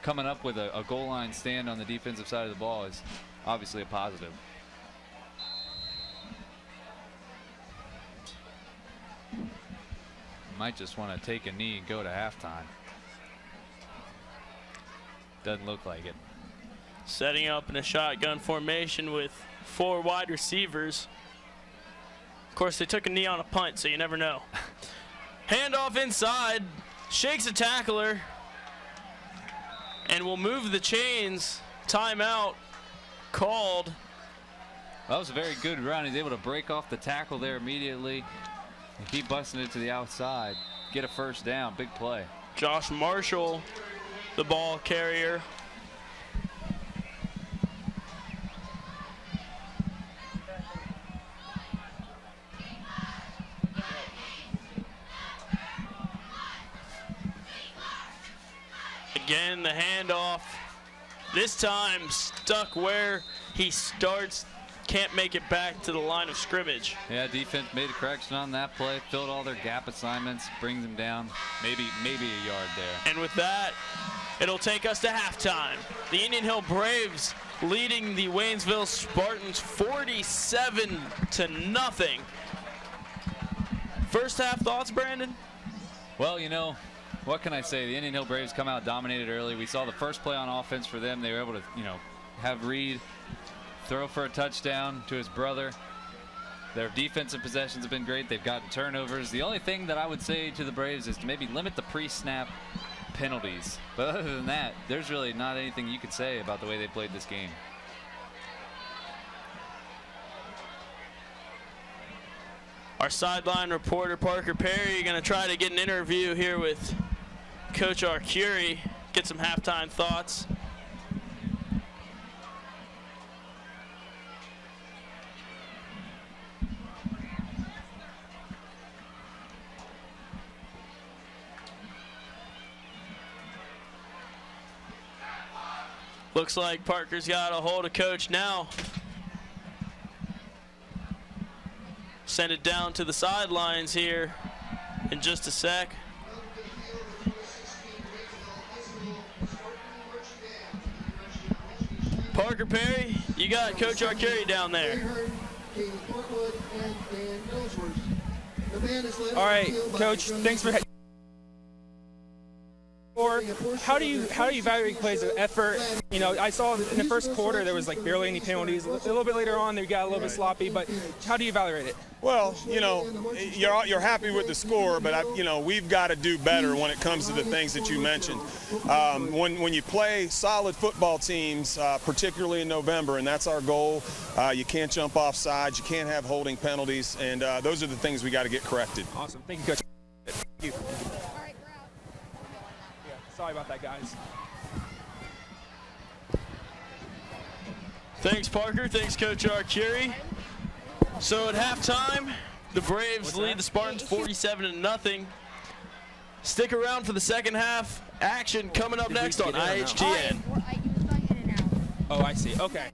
coming up with a goal line stand on the defensive side of the ball is obviously a positive. Might just want to take a knee and go to halftime. Doesn't look like it. Setting up in a shotgun formation with 4 wide receivers. Of course, they took a knee on a punt, so you never know. Handoff inside, shakes a tackler, and will move the chains. Timeout called. That was a very good run. He's able to break off the tackle there immediately and keep busting it to the outside. Get a first down. Big play. Josh Marshall, the ball carrier. Again, the handoff. This time stuck where he starts. Can't make it back to the line of scrimmage. Yeah, defense made a correction on that play. Filled all their gap assignments. Brings them down. Maybe a yard there. And with that, it'll take us to halftime. The Indian Hill Braves leading the Waynesville Spartans 47-0. First half thoughts, Brandon? Well, you know, what can I say? The Indian Hill Braves come out dominated early. We saw the first play on offense for them. They were able to, you know, have Reed throw for a touchdown to his brother. Their defensive possessions have been great. They've gotten turnovers. The only thing that I would say to the Braves is to maybe limit the pre-snap penalties. But other than that, there's really not anything you could say about the way they played this game. Our sideline reporter, Parker Perry, going to try to get an interview here with Coach Arcuri, get some halftime thoughts. Looks like Parker's got a hold of Coach now. Send it down to the sidelines here in just a sec. Parker Perry, you got Coach Arcuri down there. All right, Coach, thanks for. How do you evaluate plays of effort? You know, I saw in the first quarter there was like barely any penalties. A little bit later on they got a little bit sloppy, but how do you evaluate it? Well, you know, you're happy with the score, but you know, we've got to do better when it comes to the things that you mentioned. When you play solid football teams, particularly in November, and that's our goal, you can't jump off sides, you can't have holding penalties, and those are the things we got to get corrected. Awesome, thank you, Coach. Thank you. Sorry about that, guys. Thanks, Parker. Thanks, Coach Arcuri. So at halftime, the Braves lead the Spartans 47-0. Stick around for the second half. Action coming up next on IHTN. Oh, I see. Okay.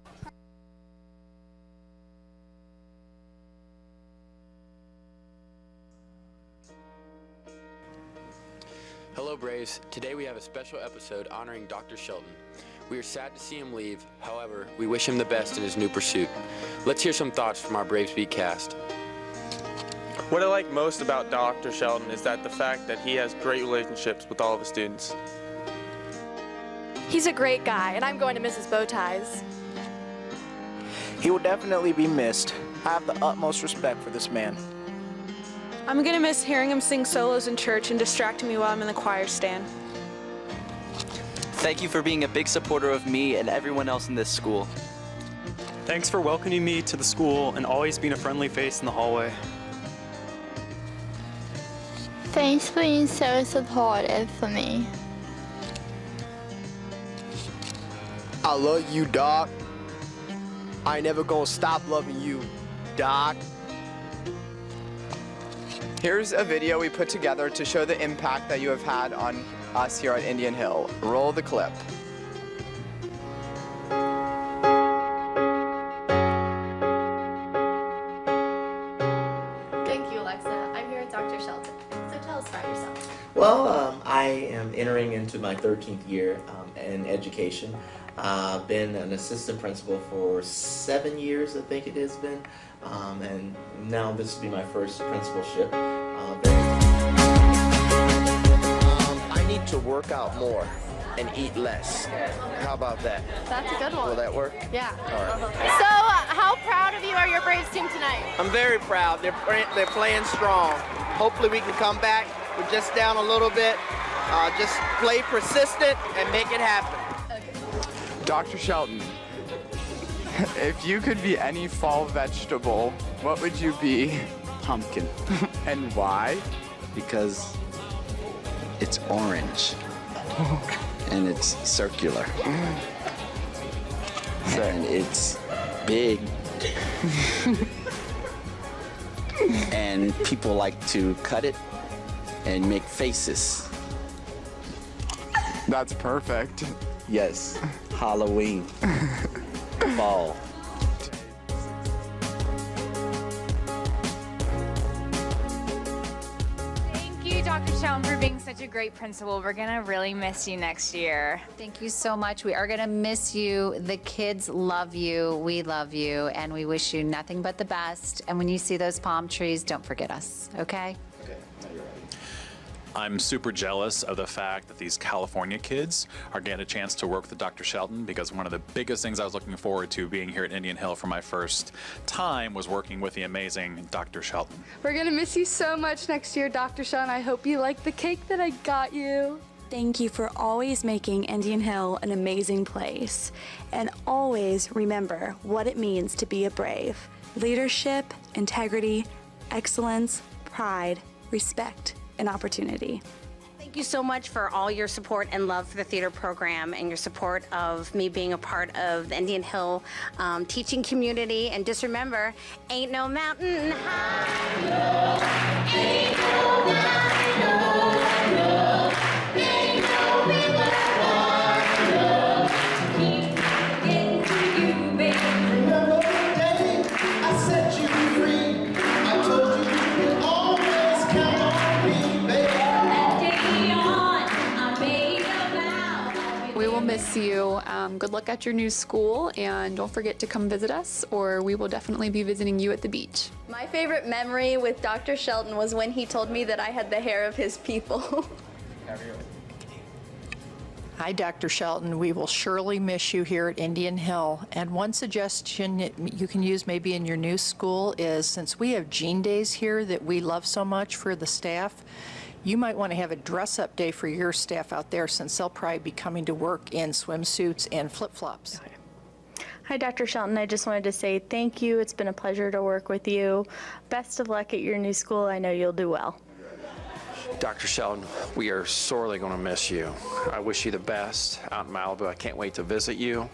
Hello Braves, today we have a special episode honoring Dr. Shelton. We are sad to see him leave, however, we wish him the best in his new pursuit. Let's hear some thoughts from our Braves Beat cast. What I like most about Dr. Shelton is that the fact that he has great relationships with all of his students. He's a great guy, and I'm going to miss his bow ties. He will definitely be missed. I have the utmost respect for this man. I'm gonna miss hearing him sing solos in church and distracting me while I'm in the choir stand. Thank you for being a big supporter of me and everyone else in this school. Thanks for welcoming me to the school and always being a friendly face in the hallway. Thanks for being so supportive for me. I love you, Doc. I ain't never gonna stop loving you, Doc. Here's a video we put together to show the impact that you have had on us here at Indian Hill. Roll the clip. Thank you, Alexa. I'm here with Dr. Shelton. So tell us about yourself. Well, I am entering into my 13th year in education. I've been an assistant principal for 7 years, I think it has been, and now this will be my first principalship. I need to work out more and eat less. How about that? That's a good one. Will that work? Yeah. All right. So, how proud of you are your Braves team tonight? I'm very proud. They're playing strong. Hopefully we can come back. We're just down a little bit. Just play persistent and make it happen. Dr. Shelton, if you could be any fall vegetable, what would you be? Pumpkin. And why? Because it's orange and it's circular and it's big and people like to cut it and make faces. That's perfect. Yes, Halloween, fall. Thank you, Dr. Shelton, for being such a great principal. We're going to really miss you next year. Thank you so much. We are going to miss you. The kids love you. We love you. And we wish you nothing but the best. And when you see those palm trees, don't forget us, okay? I'm super jealous of the fact that these California kids are getting a chance to work with Dr. Shelton, because one of the biggest things I was looking forward to being here at Indian Hill for my first time was working with the amazing Dr. Shelton. We're gonna miss you so much next year, Dr. Shelton. I hope you like the cake that I got you. Thank you for always making Indian Hill an amazing place. And always remember what it means to be a Brave. Leadership, integrity, excellence, pride, respect, and opportunity. Thank you so much for all your support and love for the theater program and your support of me being a part of the Indian Hill teaching community. And just remember, ain't no mountain high. Ain't no mountain low. Ain't no river wide. Keep getting to you, baby. Remember the day I set you free. I told you you could always count on me, baby. We will miss you. Good luck at your new school, and don't forget to come visit us, or we will definitely be visiting you at the beach. My favorite memory with Dr. Shelton was when he told me that I had the hair of his people. Hi, Dr. Shelton. We will surely miss you here at Indian Hill. And one suggestion you can use maybe in your new school is, since we have Jean Days here that we love so much for the staff, you might want to have a dress-up day for your staff out there, since they'll probably be coming to work in swimsuits and flip-flops. Hi, Dr. Shelton. I just wanted to say thank you. It's been a pleasure to work with you. Best of luck at your new school. I know you'll do well. Dr. Shelton, we are sorely going to miss you. I wish you the best out in Malibu. I can't wait to visit you.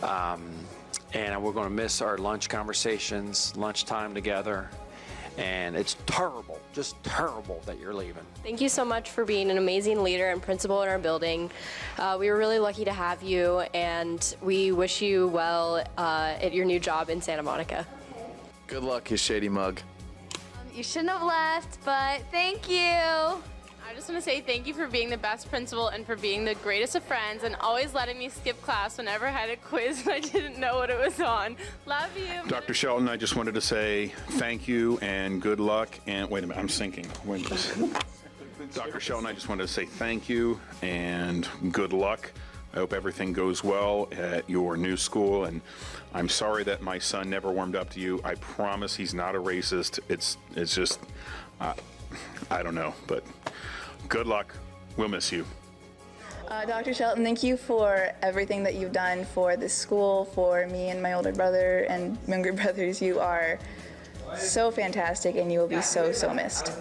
And we're going to miss our lunch conversations, lunchtime together. and it's terrible, just terrible that you're leaving. Thank you so much for being an amazing leader and principal in our building. We were really lucky to have you, and we wish you well at your new job in Santa Monica. Good luck, you shady mug. You shouldn't have left, but thank you. I just want to say thank you for being the best principal and for being the greatest of friends and always letting me skip class whenever I had a quiz and I didn't know what it was on. Love you. Dr. Shelton, I just wanted to say thank you and good luck. And wait a minute, I'm sinking. Dr. Shelton, I just wanted to say thank you and good luck. I hope everything goes well at your new school, and I'm sorry that my son never warmed up to you. I promise he's not a racist. It's just, I don't know, but good luck. We'll miss you. Dr. Shelton, thank you for everything that you've done for this school, for me and my older brother and younger brothers. You are so fantastic, and you will be so, so missed.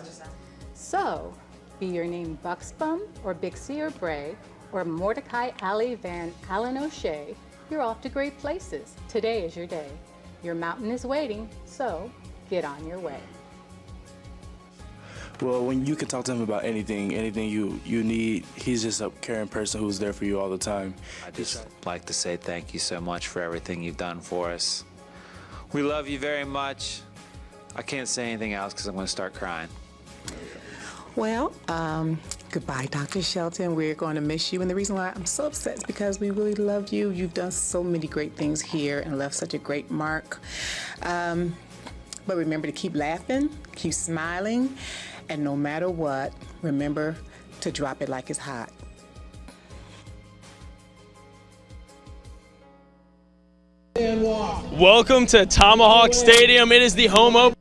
So, be your name Buxbaum or Bixie or Bray or Mordecai Ali Van Allen O'Shea, you're off to great places. Today is your day. Your mountain is waiting, so get on your way. Well, when you can talk to him about anything you need, he's just a caring person who's there for you all the time. I'd just like to say thank you so much for everything you've done for us. We love you very much. I can't say anything else because I'm going to start crying. Well, goodbye, Dr. Shelton. We're going to miss you. And the reason why I'm so upset is because we really love you. You've done so many great things here and left such a great mark. But remember to keep laughing, keep smiling, and no matter what, remember to drop it like it's hot. Welcome to Tomahawk Stadium. It is the home opener.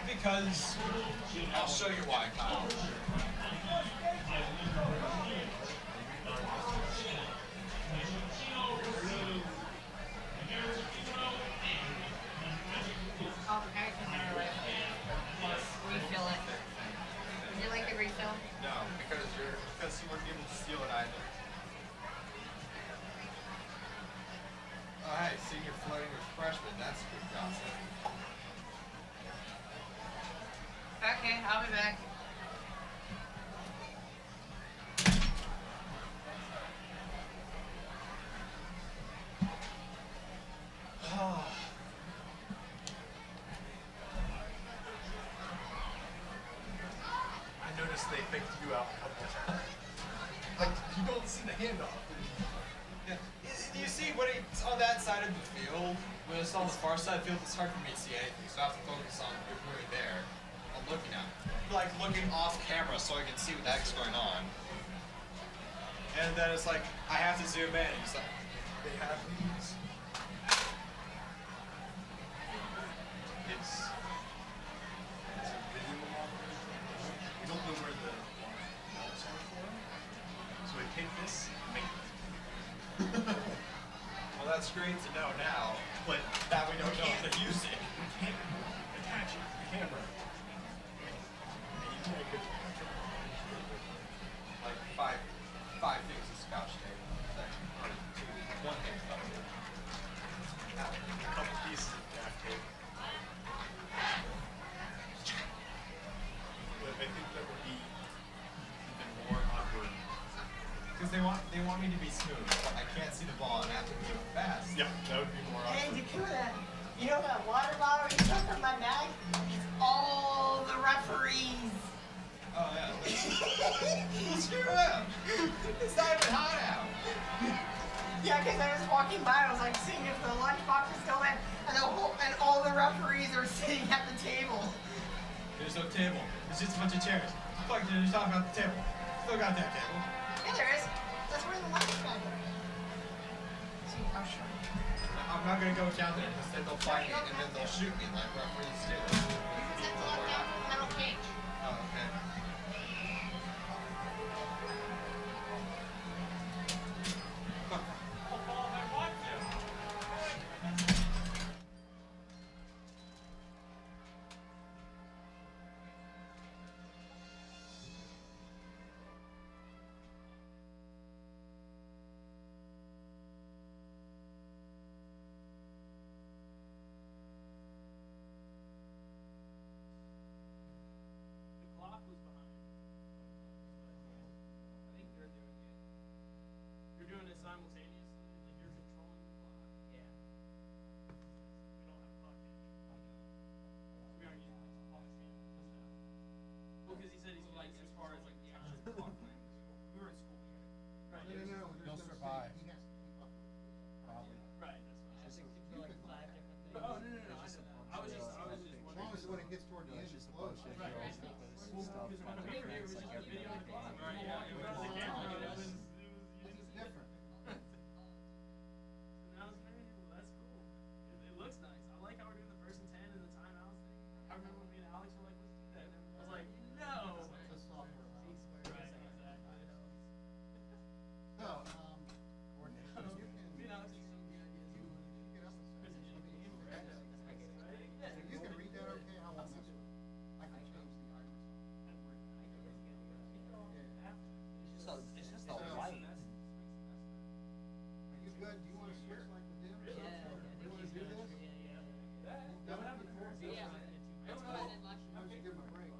Because I'll show you why, Kyle. Refill it. Would you like a refill? No, because you weren't able to steal it either. Oh, hey, seeing you're flirting with freshmen, that's good gossip. Okay, I'll be back. I noticed they faked you out a couple of times. Like, you don't see the handoff. Yeah. Do you see when it's on that side of the field? When it's on the far side of the field, it's hard for me to see anything, so I have to focus on who you're there. I'm looking at it. Like, looking off camera so I can see what the heck's going on. And then it's like, I have to zoom in. It's like, they have these. It's a video monitor. We don't know where the walls are for it. So we take this and make it. Well, that's great to know now, but now we don't know how to use it. We can't attach it to the camera. Like five things of Scotch tape. One thing of Scotch tape. A couple pieces of gaff tape. But I think that would be even more awkward. Because they want me to be smooth, but I can't see the ball and I have to move fast. Yeah, that would be more awkward. Hey, Dakota, you know that water bottle you took from my bag? It's all the referees. Oh, yeah. Well, screw them. It's not even hot out. Yeah, because I was walking by, I was like seeing if the lunchbox was still in, and all the referees are sitting at the table. There's no table. It's just a bunch of chairs. Fuck, you're just talking about the table. Still got that table. Yeah, there is. That's where the lunch bag is. I'm not gonna go down there because then they'll find me and then they'll shoot me like referees do. Oh, okay. The clock was behind. I think you're doing it. You're doing it simultaneously, like you're controlling the clock. Yeah. We don't have a clock yet. We aren't using like clock stand and stuff. Well, because he said he's like as far as like the actual clock time. We were in school together. Right. No, you'll survive. Probably. Right. That's what I think. Like 5 different things. Oh no. I know that. I was just As wondering. long as when it gets toward the end, it's close. Right. Well, because when we were here, it was just a video of the clock. Right. Yeah. It was the camera. It was. This is different. Now it's very, well, that's cool. It looks nice. I like how we're doing the 1st and 10 and the timeouts thing. I remember when me and Alex were like, let's do that. And I was like, no. It's software. Right, exactly. So, you can. Me and Alex have so many ideas. Get up and There's a game of Right? right? Yeah. You can read that okay? How long this one? I can change the iris. It's just a light. Are you good? Do you want to switch like we did? You want to do this? You've done it before? Why don't you give him a break?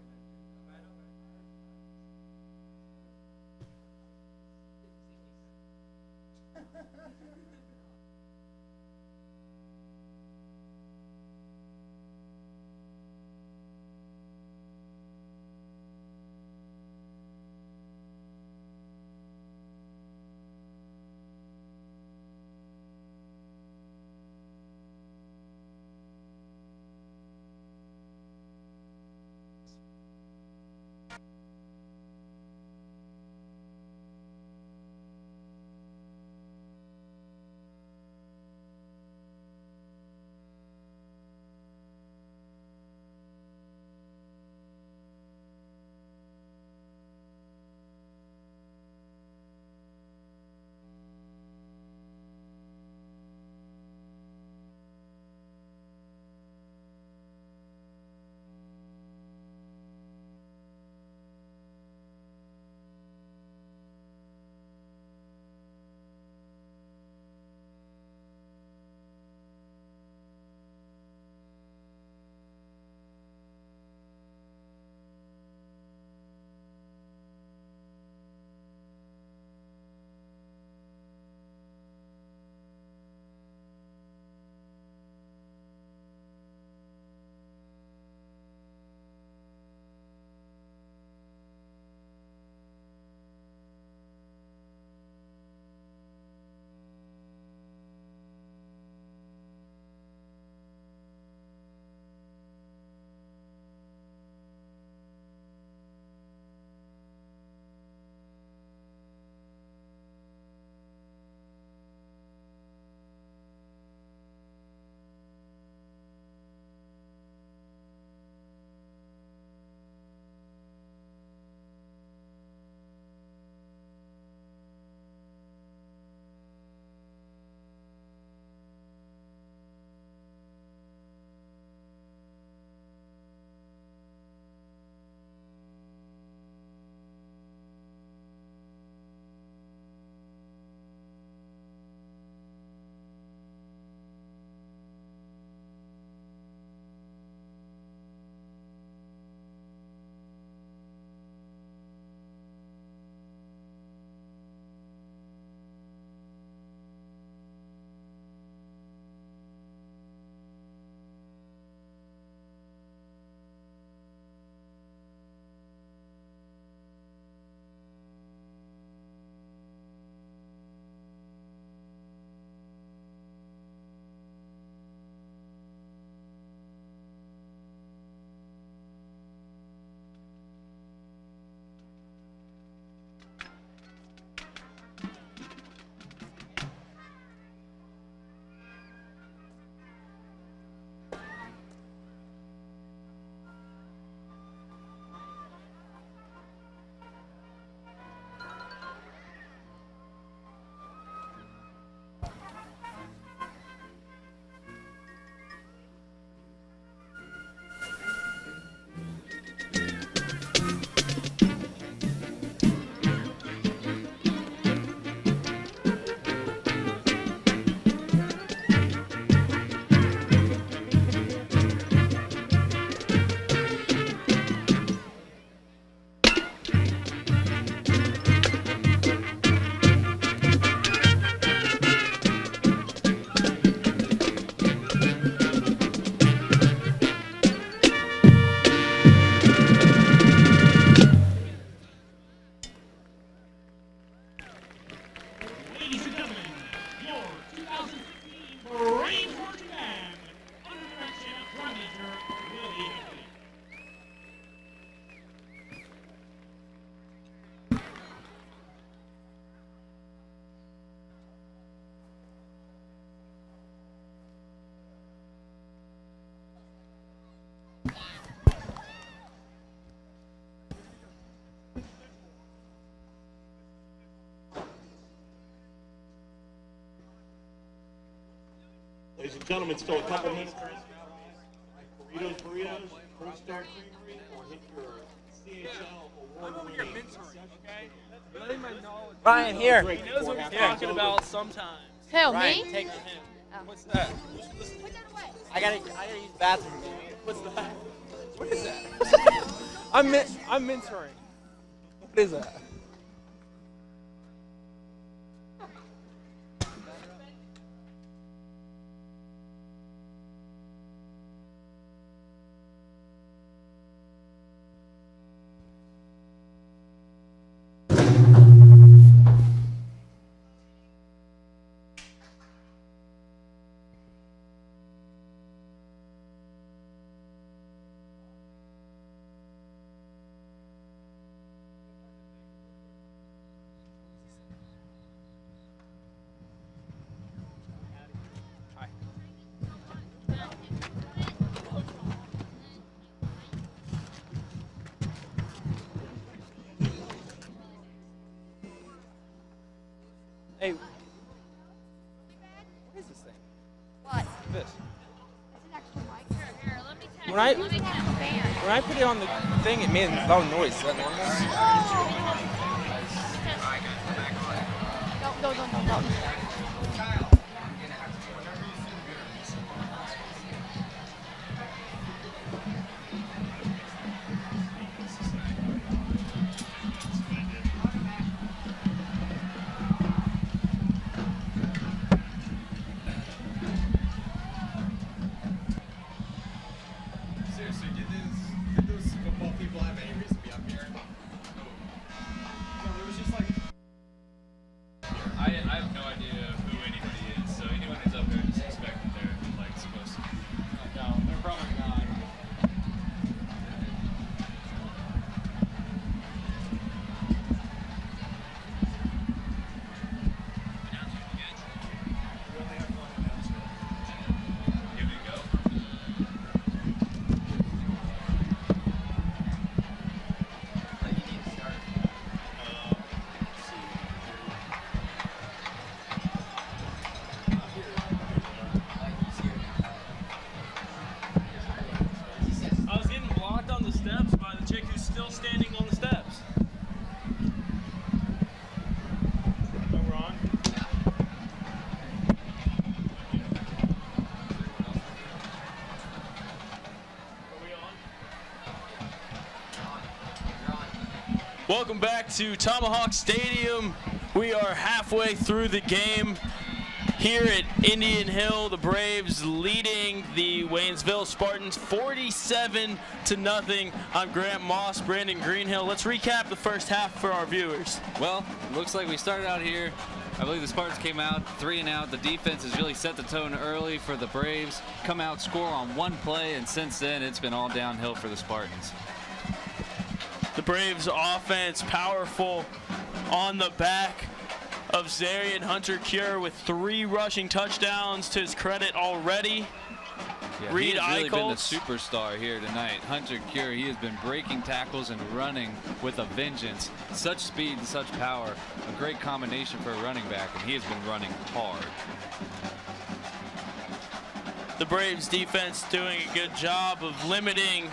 Ladies and gentlemen, still a couple minutes. Burritos, Cold Start Creamery, or hit your CHL award-winning Ryan, here. He knows what he's talking about sometimes. Who, Ryan, me? take the hint. What's that? I gotta use the bathroom. What's that? What is that? I'm mentoring. What is that? Hey, what is this thing? What? This. It's an extra mic. Here, let me test. When I Let me test the fan. when I put it on the thing, it made a loud noise. Is that normal? Go. Seriously, did those football people have any reason to be up here? No, it was just like. I have no idea who anybody is, so anyone who's up there just expect that they're like supposed to be. No, they're probably not. I was getting blocked on the steps by the chick who's still standing on the steps. Oh, we're on? Welcome back to Tomahawk Stadium. We are halfway through the game here at Indian Hill. The Braves leading the Waynesville Spartans 47-0. I'm Grant Moss, Brandon Greenhill. Let's recap the first half for our viewers. Well, it looks like we started out here. I believe the Spartans came out 3 and out. The defense has really set the tone early for the Braves. Come out, score on one play, and since then it's been all downhill for the Spartans. The Braves offense powerful on the back of Zarian Hunter Cure with 3 rushing touchdowns to his credit already. Yeah, Reed he has really been the Eichholz. superstar here tonight. Hunter Cure, he has been breaking tackles and running with a vengeance. Such speed and such power. A great combination for a running back, and he has been running hard. The Braves defense doing a good job of limiting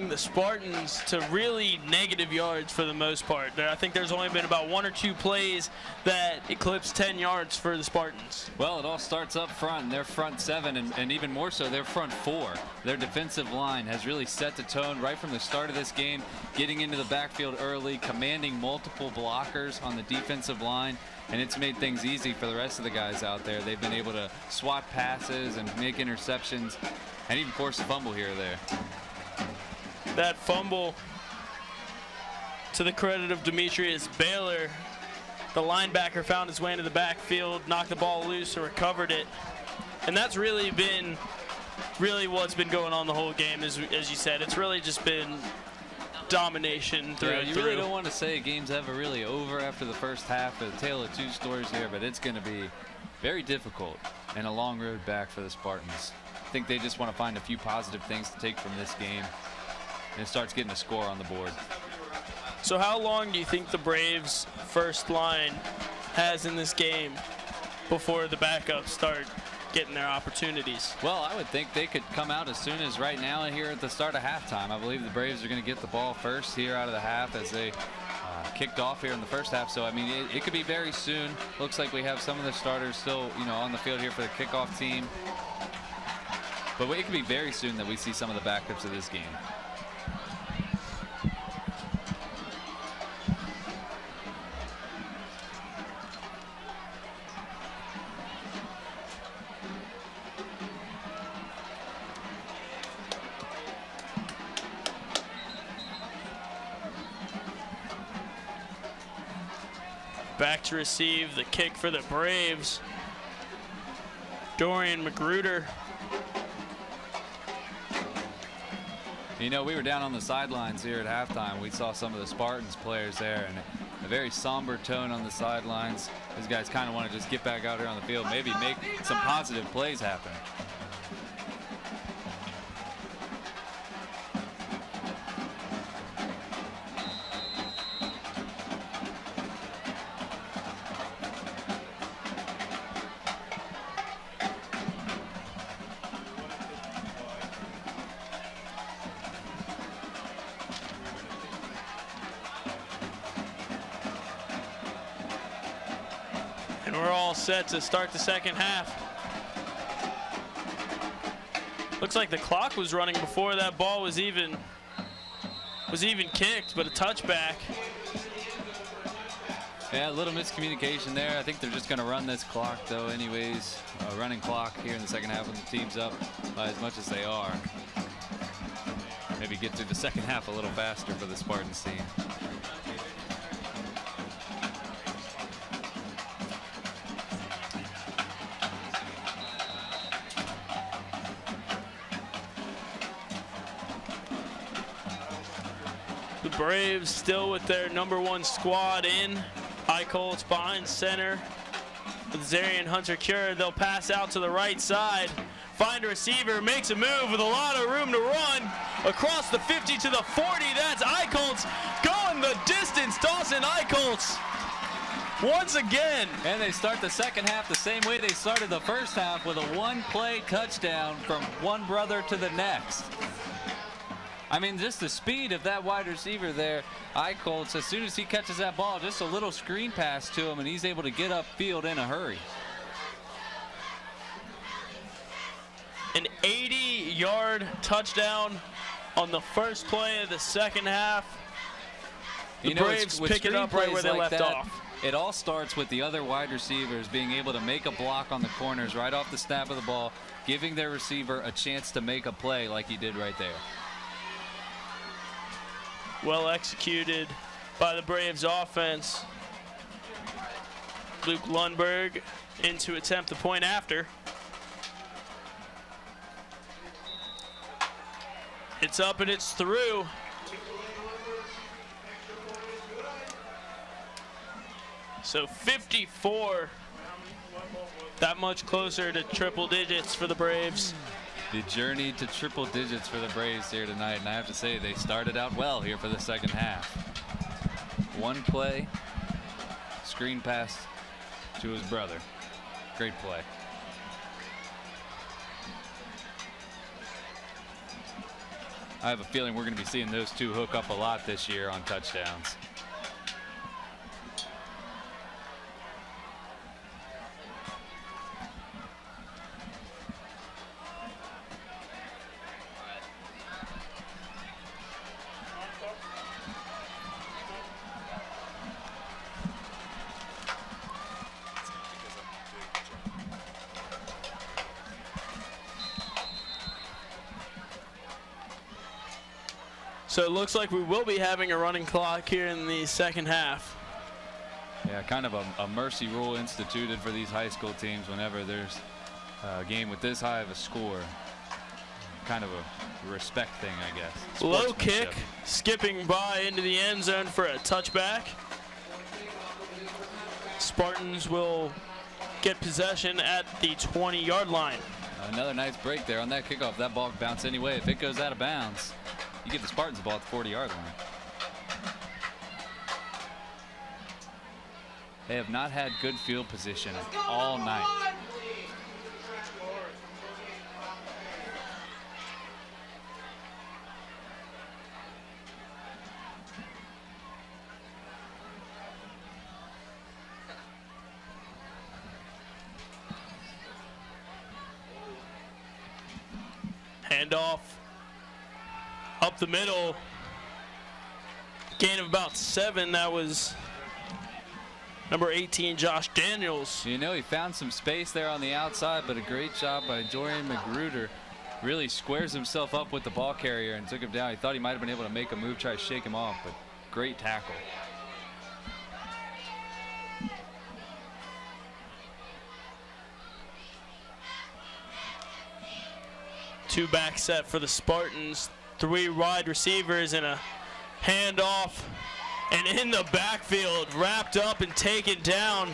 the Spartans to really negative yards for the most part. I think there's only been about 1 or 2 plays that eclipse 10 yards for the Spartans. Well, it all starts up front. Their front 7, and even more so, their front 4. Their defensive line has really set the tone right from the start of this game, getting into the backfield early, commanding multiple blockers on the defensive line, and it's made things easy for the rest of the guys out there. They've been able to swat passes and make interceptions and even force a fumble here or there. That fumble, to the credit of Demetrius Baylor, the linebacker found his way into the backfield, knocked the ball loose and recovered it. And that's really what's been going on the whole game, as you said. It's really just been domination through and you through. really don't want to say game's ever really over after the first half. A tale of 2 stories here, but it's going to be very difficult and a long road back for the Spartans. I think they just want to find a few positive things to take from this game, and it starts getting a score on the board. So how long do you think the Braves' first line has in this game? before the backups start getting their opportunities. Well, I would think they could come out as soon as right now here at the start of halftime. I believe the Braves are going to get the ball first here out of the half as they kicked off here in the first half. So, I mean, it could be very soon. Looks like we have some of the starters still, on the field here for the kickoff team. But it could be very soon that we see some of the backups of this game. Back to receive the kick for the Braves. Dorian Magruder. We were down on the sidelines here at halftime. We saw some of the Spartans players there, and a very somber tone on the sidelines. These guys kind of want to just get back out here on the field, maybe make some positive plays happen. And we're all set to start the second half. Looks like the clock was running before that ball was even kicked, but a touchback. Yeah, a little miscommunication there. I think they're just going to run this clock, though, anyways. A running clock here in the second half when the team's up by as much as they are. Maybe get through the second half a little faster for the Spartans team. The Braves still with their #1 squad in. Eichholz behind center with Zarian Hunter-Cure. They'll pass out to the right side. Find a receiver, makes a move with a lot of room to run. Across the 50 to the 40, that's Eichholz going the distance. Dawson Eichholz once again. And they start the second half the same way they started the first half, with a one-play touchdown from one brother to the next. I mean, just the speed of that wide receiver there, Eichholz, as soon as he catches that ball, just a little screen pass to him, and he's able to get upfield in a hurry. An 80-yard touchdown on the first play of the second half. The Braves pick it up right where they left off. It all starts with the other wide receivers being able to make a block on the corners right off the snap of the ball, giving their receiver a chance to make a play like he did right there. Well executed by the Braves offense. Luke Lundberg in to attempt the point after. It's up and it's through. So 54, that much closer to triple digits for the Braves. The journey to triple digits for the Braves here tonight, and I have to say they started out well here for the second half. One play, screen pass to his brother. Great play. I have a feeling we're going to be seeing those two hook up a lot this year on touchdowns. So it looks like we will be having a running clock here in the second half. Yeah, kind of a mercy rule instituted for these high school teams whenever there's a game with this high of a score. Kind of a respect thing, I guess. Low kick, skipping by into the end zone for a touchback. Spartans will get possession at the 20-yard line. Another nice break there on that kickoff. That ball could bounce anyway. If it goes out of bounds, you give the Spartans the ball at the 40-yard line. They have not had good field position all night. Handoff up the middle. Gain of about 7. That was number 18, Josh Daniels. You know, he found some space there on the outside, but a great job by Dorian Magruder. Really squares himself up with the ball carrier and took him down. He thought he might have been able to make a move, try to shake him off, but great tackle. Two back set for the Spartans. 3 wide receivers and a handoff. And in the backfield, wrapped up and taken down.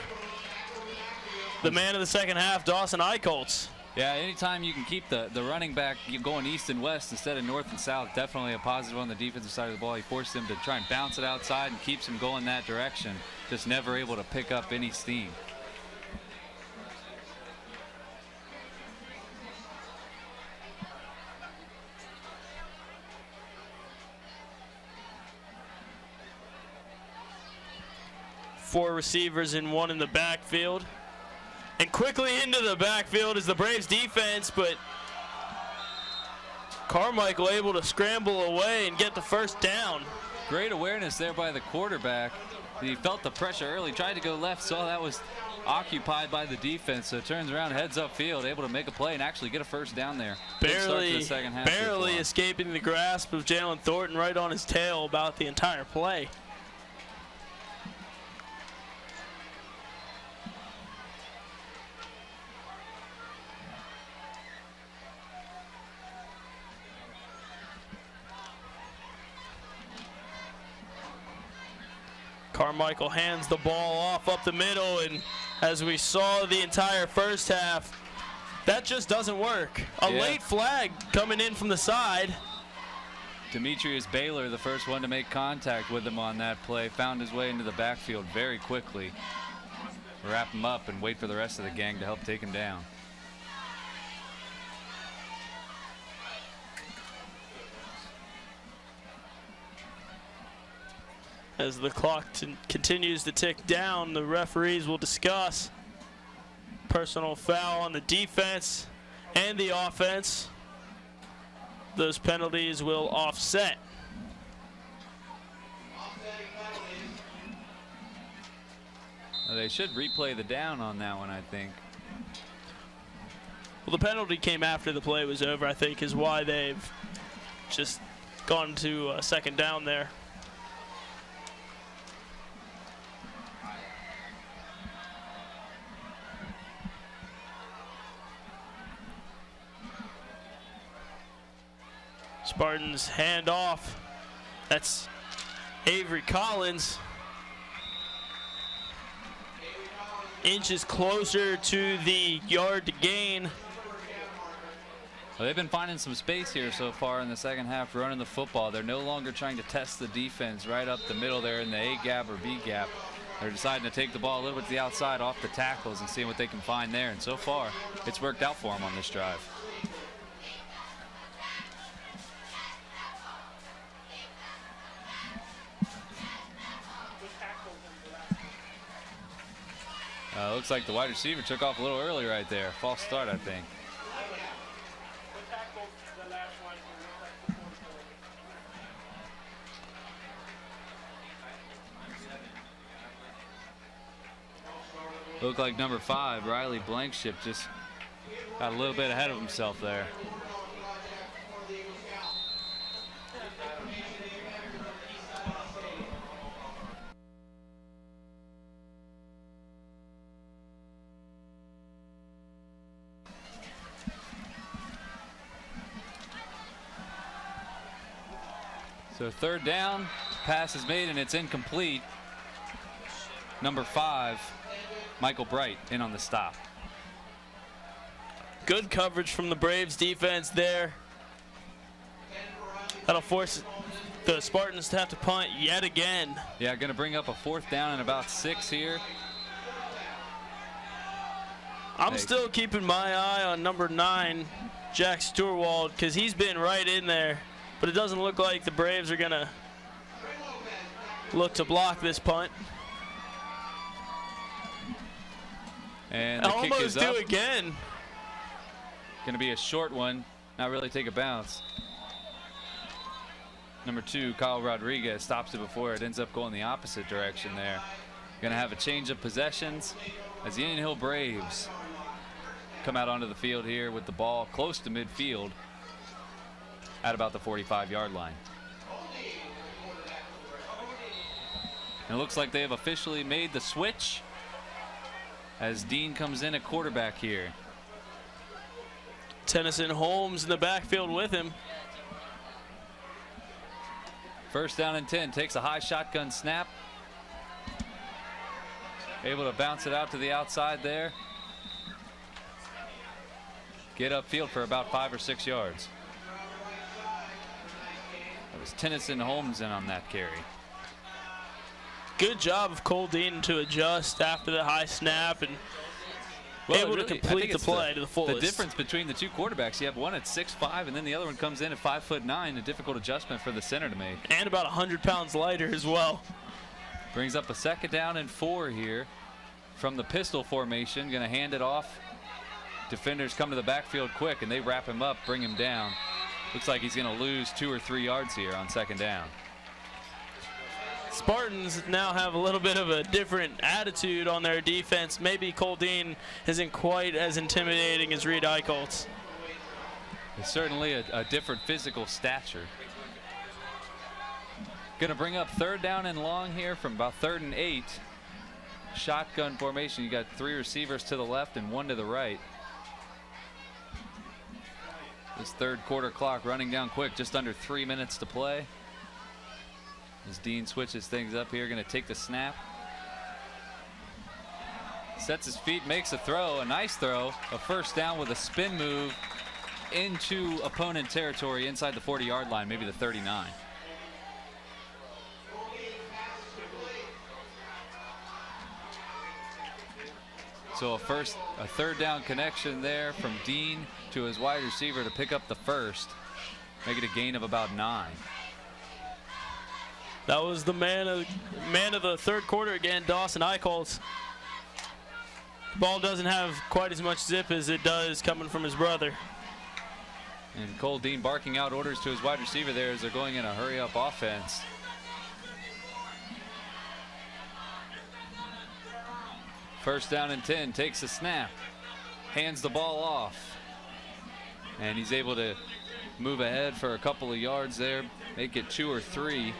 The man of the second half, Dawson Eichholz. Yeah, anytime you can keep the running back going east and west instead of north and south, definitely a positive on the defensive side of the ball. He forced him to try and bounce it outside and keeps him going that direction. Just never able to pick up any steam. Four receivers and 1 in the backfield. And quickly into the backfield is the Braves defense, but Carmichael able to scramble away and get the first down. Great awareness there by the quarterback. He felt the pressure early, tried to go left, saw that was occupied by the defense, so turns around, heads upfield, able to make a play and actually get a first down there. Barely Barely escaping the grasp of Jalen Thornton, right on his tail about the entire play. Carmichael hands the ball off up the middle, and as we saw the entire first half, that just doesn't work. A late flag coming in from the side. Demetrius Baylor, the first one to make contact with him on that play, found his way into the backfield very quickly. Wrap him up and wait for the rest of the gang to help take him down. As the clock continues to tick down, the referees will discuss personal foul on the defense and the offense. Those penalties will offset. Well, they should replay the down on that one, I think. Well, the penalty came after the play was over, I think, is why they've just gone to second down there. Spartans hand off. That's Avery Collins. Inches closer to the yard to gain. Well, they've been finding some space here so far in the second half, running the football. They're no longer trying to test the defense right up the middle there in the A gap or B gap. They're deciding to take the ball a little bit to the outside off the tackles and seeing what they can find there. And so far, it's worked out for them on this drive. Looks like the wide receiver took off a little early right there. False start, I think. Looked like number 5, Riley Blankship, just got a little bit ahead of himself there. So third down, pass is made and it's incomplete. Number 5, Michael Bright in on the stop. Good coverage from the Braves defense there. That'll force the Spartans to have to punt yet again. Yeah, going to bring up a 4th down and about 6 here. I'm still keeping my eye on number 9, Jack Stewart, because he's been right in there. But it doesn't look like the Braves are going to look to block this punt. And the kick is almost do up. again. Going to be a short one, not really take a bounce. Number 2, Kyle Rodriguez, stops it before it ends up going the opposite direction there. Going to have a change of possessions as the Indian Hill Braves come out onto the field here with the ball close to midfield at about the 45-yard line. And it looks like they have officially made the switch as Dean comes in at quarterback here. Tennyson Holmes in the backfield with him. First down and 10, takes a high shotgun snap. Able to bounce it out to the outside there. Get upfield for about 5 or 6 yards. That was Tennyson Holmes in on that carry. Good job of Cole Dean to adjust after the high snap and able to complete the play to the fullest. The difference between the two quarterbacks, you have one at 6'5", and then the other one comes in at 5'9", a difficult adjustment for the center to make. And about 100 pounds lighter as well. Brings up a 2nd down and 4 here from the pistol formation. Going to hand it off. Defenders come to the backfield quick, and they wrap him up, bring him down. Looks like he's going to lose 2 or 3 yards here on 2nd down. Spartans now have a little bit of a different attitude on their defense. Maybe Cole Dean isn't quite as intimidating as Reed Eichholz. It's certainly a different physical stature. Going to bring up 3rd down and long here from about 3rd and 8. Shotgun formation. You got 3 receivers to the left and 1 to the right. This 3rd quarter clock running down quick, just under 3 minutes to play. As Dean switches things up here, going to take the snap. Sets his feet, makes a throw, a nice throw. A 1st down with a spin move into opponent territory inside the 40-yard line, maybe the 39. So a 3rd down connection there from Dean to his wide receiver to pick up the 1st. Make it a gain of about 9. That was the man of the 3rd quarter again, Dawson Eichholz. Ball doesn't have quite as much zip as it does coming from his brother. And Cole Dean barking out orders to his wide receiver there as they're going in a hurry-up offense. First down and 10, takes a snap, hands the ball off. And he's able to move ahead for a couple of yards there, make it 2 or 3.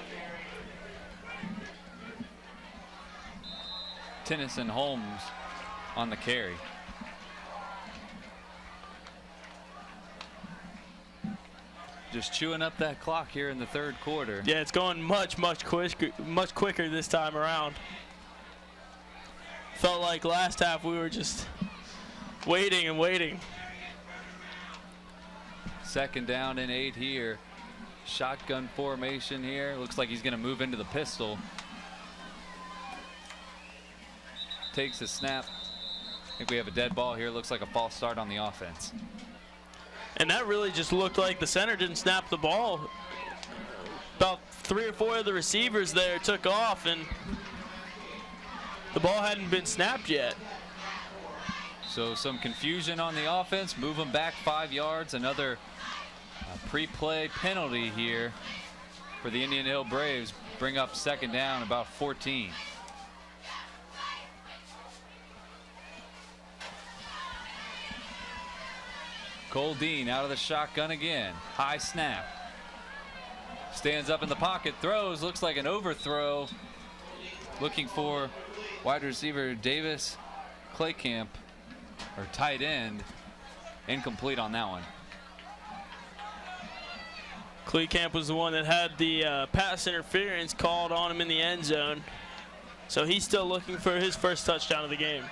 Tennyson Holmes on the carry. Just chewing up that clock here in the 3rd quarter. Yeah, it's going much quicker this time around. Felt like last half we were just waiting and waiting. 2nd down and 8 here. Shotgun formation here. Looks like he's going to move into the pistol. Takes a snap. I think we have a dead ball here. Looks like a false start on the offense. And that really just looked like the center didn't snap the ball. About 3 or 4 of the receivers there took off, and the ball hadn't been snapped yet. So some confusion on the offense. Move them back 5 yards. Another pre-play penalty here for the Indian Hill Braves. Bring up 2nd down, about 14. Cole Dean out of the shotgun again. High snap. Stands up in the pocket, throws, looks like an overthrow. Looking for wide receiver Davis Claycamp, or tight end. Incomplete on that one. Claycamp was the one that had the pass interference called on him in the end zone. So he's still looking for his 1st touchdown of the game.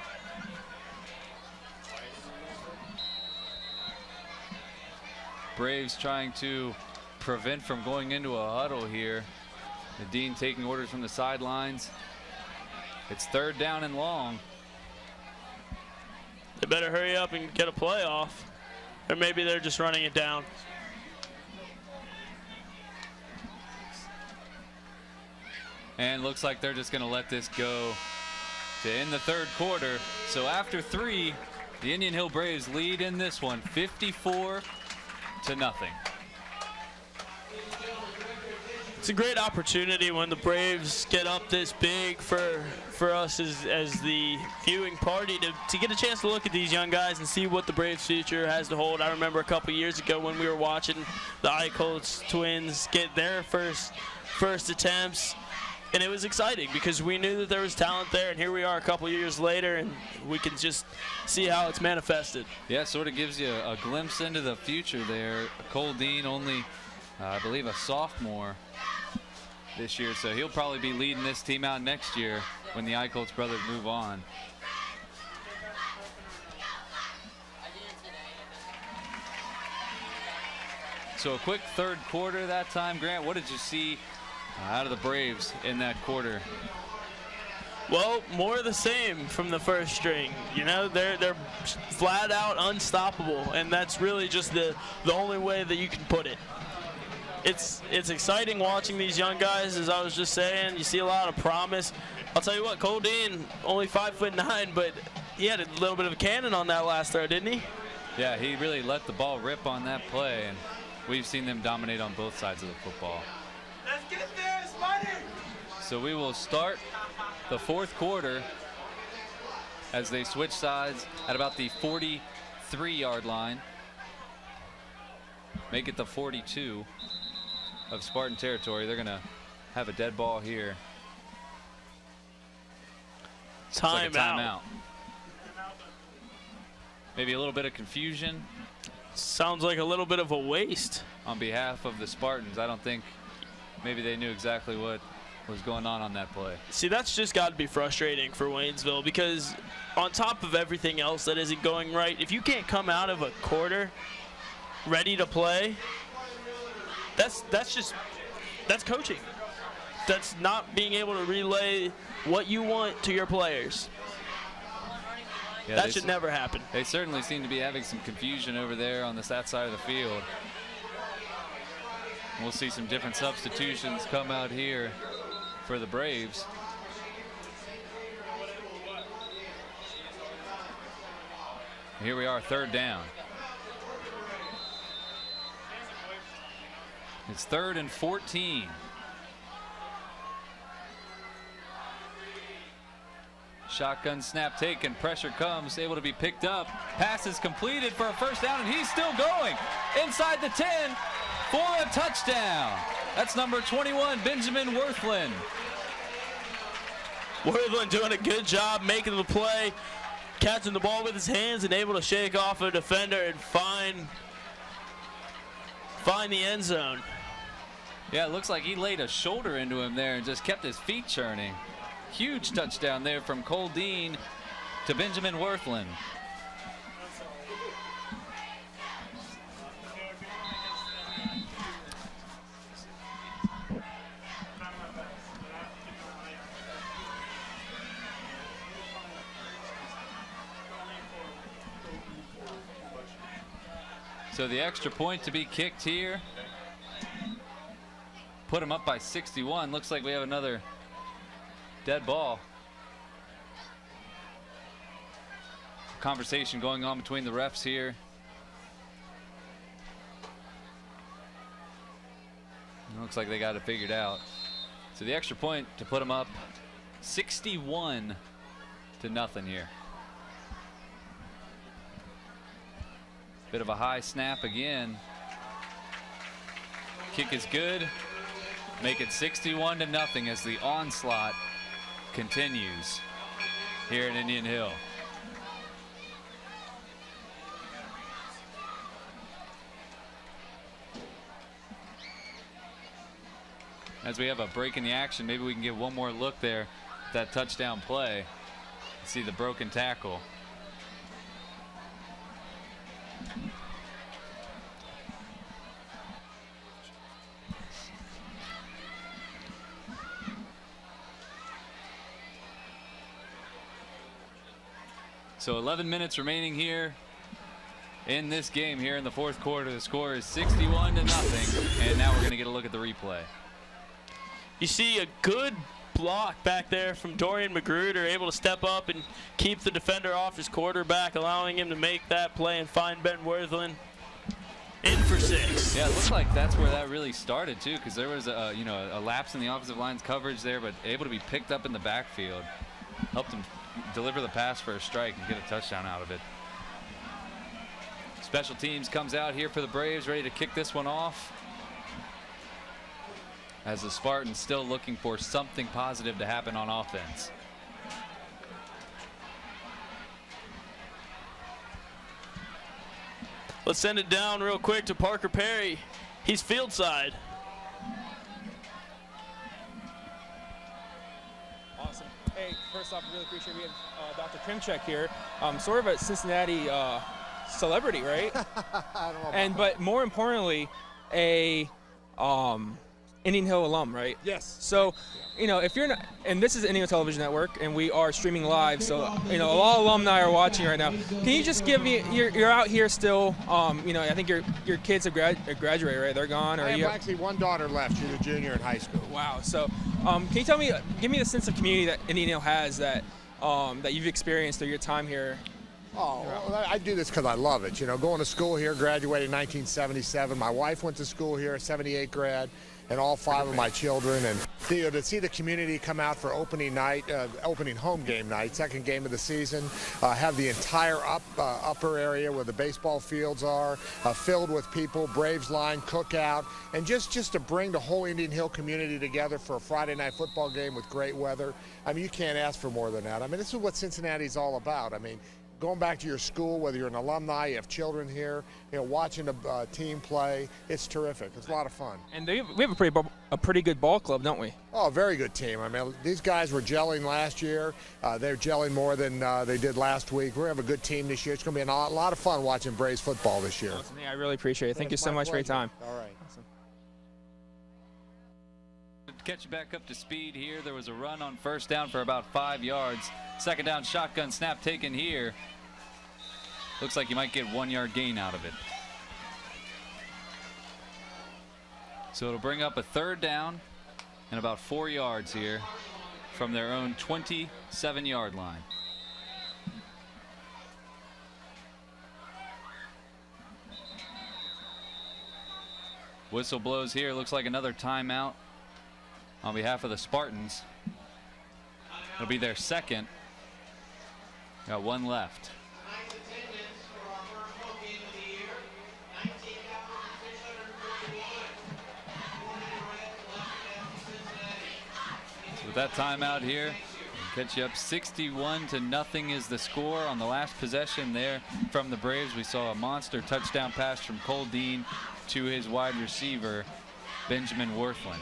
Braves trying to prevent from going into a huddle here. The Dean taking orders from the sidelines. It's 3rd down and long. They better hurry up and get a play off. Or maybe they're just running it down. And looks like they're just going to let this go to end the third quarter. So after 3, the Indian Hill Braves lead in this one 54-0. It's a great opportunity when the Braves get up this big for us as the viewing party to get a chance to look at these young guys and see what the Braves' future has to hold. I remember a couple years ago when we were watching the Eichholz twins get their first attempts, and it was exciting because we knew that there was talent there, and here we are a couple years later, and we can just see how it's manifested. Yeah, sort of gives you a glimpse into the future there. Cole Dean only, I believe, a sophomore this year, so he'll probably be leading this team out next year when the Eichholz brothers move on. So a quick third quarter that time. Grant, what did you see out of the Braves in that quarter? Well, more of the same from the first string. You know, they're flat out unstoppable, and that's really just the only way that you can put it. It's exciting watching these young guys, as I was just saying. You see a lot of promise. I'll tell you what, Cole Dean, only 5'9", but he had a little bit of a cannon on that last throw, didn't he? Yeah, he really let the ball rip on that play, and we've seen them dominate on both sides of the football. Let's get there, Spider! So we will start the fourth quarter as they switch sides at about the 43-yard line. Make it the 42 of Spartan territory. They're going to have a dead ball here. Timeout. Maybe a little bit of confusion. Sounds like a little bit of a waste. On behalf of the Spartans, I don't think maybe they knew exactly what was going on that play. See, that's just got to be frustrating for Waynesville, because on top of everything else that isn't going right, if you can't come out of a quarter ready to play, that's coaching. That's not being able to relay what you want to your players. Yeah, that should never happen. They certainly seem to be having some confusion over there on that side of the field. We'll see some different substitutions come out here for the Braves. Here we are, third down. It's 3rd and 14. Shotgun snap taken, pressure comes, able to be picked up. Pass is completed for a first down, and he's still going inside the 10 for a touchdown. That's number 21, Benjamin Worthland. Worthland doing a good job making the play, catching the ball with his hands and able to shake off a defender and find the end zone. Yeah, it looks like he laid a shoulder into him there and just kept his feet churning. Huge touchdown there from Cole Dean to Benjamin Worthland. So the extra point to be kicked here. Put him up by 61. Looks like we have another dead ball. Conversation going on between the refs here. It looks like they got it figured out. So the extra point to put them up 61-0 here. Bit of a high snap again. Kick is good. Make it 61-0 as the onslaught continues here in Indian Hill. As we have a break in the action, maybe we can get one more look there at that touchdown play. See the broken tackle. So 11 minutes remaining here in this game here in the fourth quarter. The score is 61-0, and now we're going to get a look at the replay. You see a good block back there from Dorian Magruder, able to step up and keep the defender off his quarterback, allowing him to make that play and find Ben Worthland in for 6. Yeah, it looks like that's where that really started too, because there was a lapse in the offensive line's coverage there, but able to be picked up in the backfield, helped him deliver the pass for a strike and get a touchdown out of it. Special teams comes out here for the Braves, ready to kick this one off, as the Spartans still looking for something positive to happen on offense. Let's send it down real quick to Parker Perry. He's field side. Awesome. Hey, first off, really appreciate we have Dr. Krimchek here. Sort of a Cincinnati celebrity, right? I don't know and but more importantly, a Indian Hill alum, right? Yes. So, you know, if you're not, and this is Indian Hill Television Network, and we are streaming live, so you know, a lot of alumni are watching right now. Can you just give me? You're out here still. You know, I think your kids have graduated, right? They're gone, or I have you? actually one daughter left. She's a junior in high school. Wow. So, can you tell me, give me the sense of community that Indian Hill has that that you've experienced through your time here? Oh, well, I do this because I love it. You know, going to school here, graduated in 1977. My wife went to school here, 78 grad, and all 5 of my children. And to see the community come out for opening night, opening home game night, second game of the season, have the entire upper area where the baseball fields are filled with people, Braves line, cookout, and just to bring the whole Indian Hill community together for a Friday night football game with great weather. I mean, you can't ask for more than that. I mean, this is what Cincinnati's all about. I mean, going back to your school, whether you're an alumni, you have children here, you know, watching a team play, it's terrific. It's a lot of fun. And we have a pretty good ball club, don't we? Oh, very good team. I mean, these guys were gelling last year. They're gelling more than they did last week. We're going to have a good team this year. It's going to be a lot of fun watching Braves football this year. Awesome. Yeah, I really appreciate it. Thank you so much for your time. All right. Awesome. To catch you back up to speed here, there was a run on first down for about 5 yards. Second down shotgun snap taken here. Looks like you might get 1 yard gain out of it. So it'll bring up a third down and about 4 yards here from their own 27-yard line. Whistle blows here. Looks like another timeout on behalf of the Spartans. It'll be their second. Got 1 left. With that timeout here, catch you up 61-0 is the score on the last possession there from the Braves. We saw a monster touchdown pass from Cole Dean to his wide receiver, Benjamin Worthland.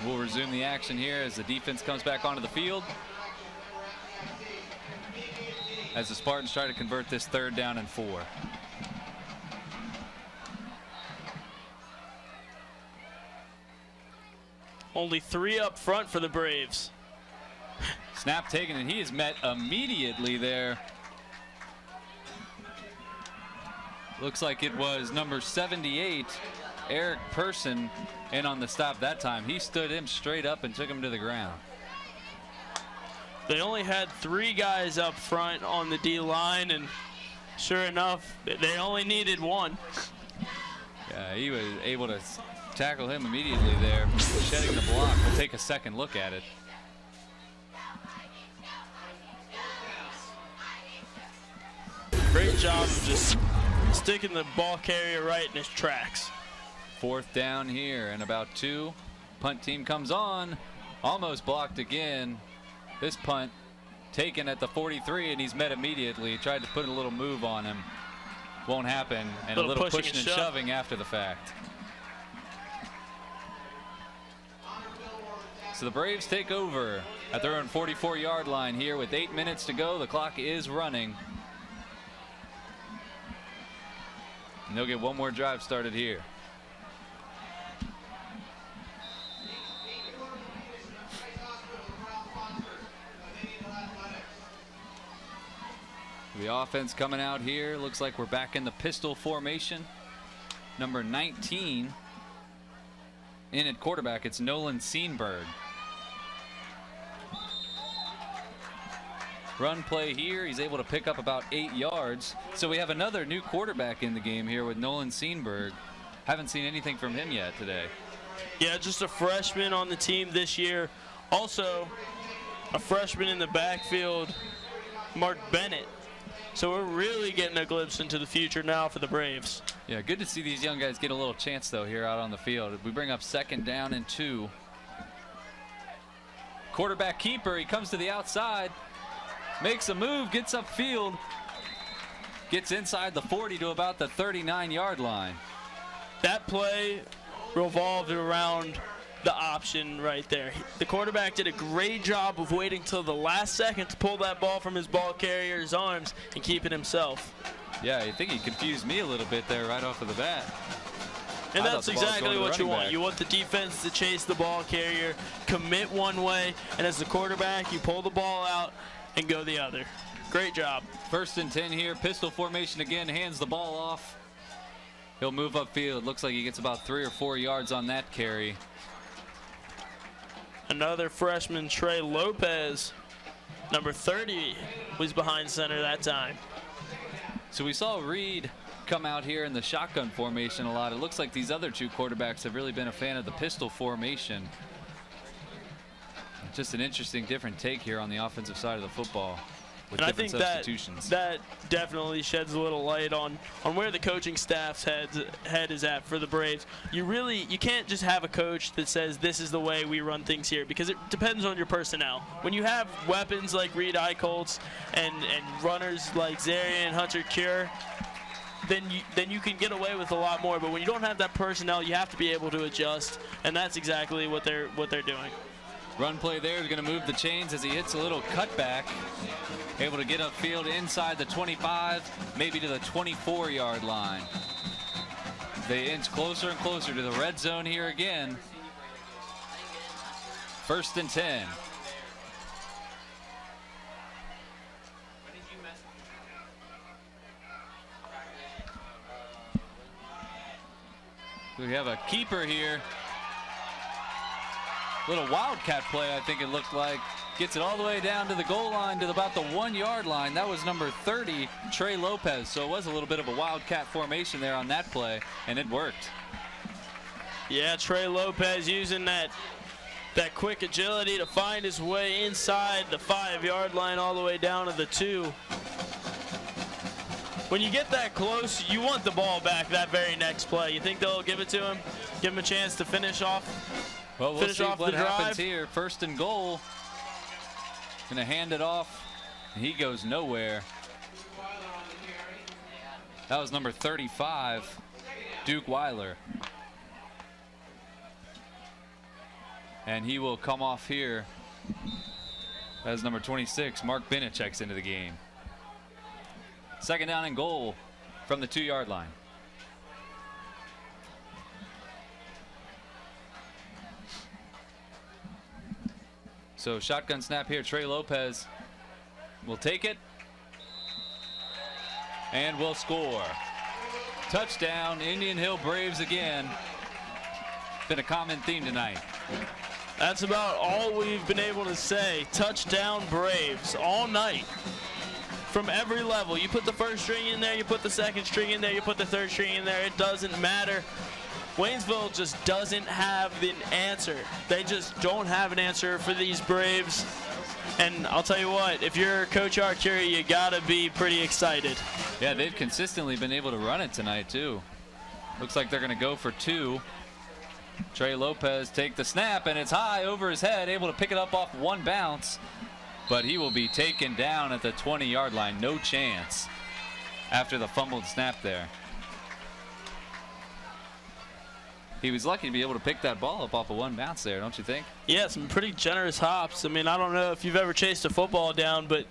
We'll resume the action here as the defense comes back onto the field, as the Spartans try to convert this third down and 4. Only 3 up front for the Braves. Snap taken, and he is met immediately there. Looks like it was number 78, Eric Person, in on the stop that time. He stood him straight up and took him to the ground. They only had 3 guys up front on the D line, and sure enough, they only needed 1. Yeah, he was able to tackle him immediately there, shedding the block. We'll take a second look at it. Great job of just sticking the ball carrier right in his tracks. Fourth down here and about 2. Punt team comes on, almost blocked again. This punt taken at the 43, and he's met immediately. Tried to put a little move on him. Won't happen, and a little pushing and shoving after the fact. So the Braves take over at their own 44-yard line here with 8 minutes to go. The clock is running. And they'll get 1 more drive started here. The offense coming out here. Looks like we're back in the pistol formation. Number 19 in at quarterback. It's Nolan Seenberg. Run play here. He's able to pick up about 8 yards. So we have another new quarterback in the game here with Nolan Seenberg. Haven't seen anything from him yet today. Yeah, just a freshman on the team this year. Also, a freshman in the backfield, Mark Bennett. So we're really getting a glimpse into the future now for the Braves. Yeah, good to see these young guys get a little chance, though, here out on the field. We bring up 2nd down and 2. Quarterback keeper, he comes to the outside. Makes a move, gets upfield, gets inside the 40 to about the 39-yard line. That play revolved around the option right there. The quarterback did a great job of waiting till the last second to pull that ball from his ball carrier's arms and keep it himself. Yeah, I think he confused me a little bit there right off of the bat. And that's exactly what you want. You want the defense to chase the ball carrier, commit one way, and as the quarterback, you pull the ball out and go the other. Great job. 1st and 10 here. Pistol formation again. Hands the ball off. He'll move upfield. Looks like he gets about 3 or 4 yards on that carry. Another freshman, Trey Lopez, number 30, was behind center that time. So we saw Reed come out here in the shotgun formation a lot. It looks like these other 2 quarterbacks have really been a fan of the pistol formation. Just an interesting, different take here on the offensive side of the football with different substitutions. That definitely sheds a little light on where the coaching staff's head is at for the Braves. You can't just have a coach that says this is the way we run things here, because it depends on your personnel. When you have weapons like Reed Eichholz and runners like Zarian and Hunter Cure, then you can get away with a lot more. But when you don't have that personnel, you have to be able to adjust, and that's exactly what they're doing. Run play there is going to move the chains as he hits a little cutback. Able to get upfield inside the 25, maybe to the 24-yard line. They inch closer and closer to the red zone here again. 1st and 10. We have a keeper here. Little wildcat play, I think it looked like. Gets it all the way down to the goal line to about the 1-yard line. That was number 30, Trey Lopez. So it was a little bit of a wildcat formation there on that play, and it worked. Yeah, Trey Lopez using that quick agility to find his way inside the 5-yard line all the way down to the 2. When you get that close, you want the ball back that very next play. You think they'll give it to him, give him a chance to finish off? Well, we'll see what happens here. 1st and goal. Gonna hand it off. And he goes nowhere. That was number 35, Duke Weiler. And he will come off here as number 26, Mark Bennett, checks into the game. 2nd down and goal from the 2-yard line. So shotgun snap here. Trey Lopez will take it and will score. Touchdown, Indian Hill Braves again. Been a common theme tonight. That's about all we've been able to say. Touchdown Braves all night. From every level. You put the 1st string in there, you put the 2nd string in there, you put the 3rd string in there. It doesn't matter. Waynesville just doesn't have an answer. They just don't have an answer for these Braves. And I'll tell you what, if you're Coach Arcuri, you gotta be pretty excited. Yeah, they've consistently been able to run it tonight too. Looks like they're gonna go for 2. Trey Lopez take the snap, and it's high over his head, able to pick it up off 1 bounce. But he will be taken down at the 20-yard line. No chance after the fumbled snap there. He was lucky to be able to pick that ball up off of 1 bounce there, don't you think? Yeah, some pretty generous hops. I mean, I don't know if you've ever chased a football down, but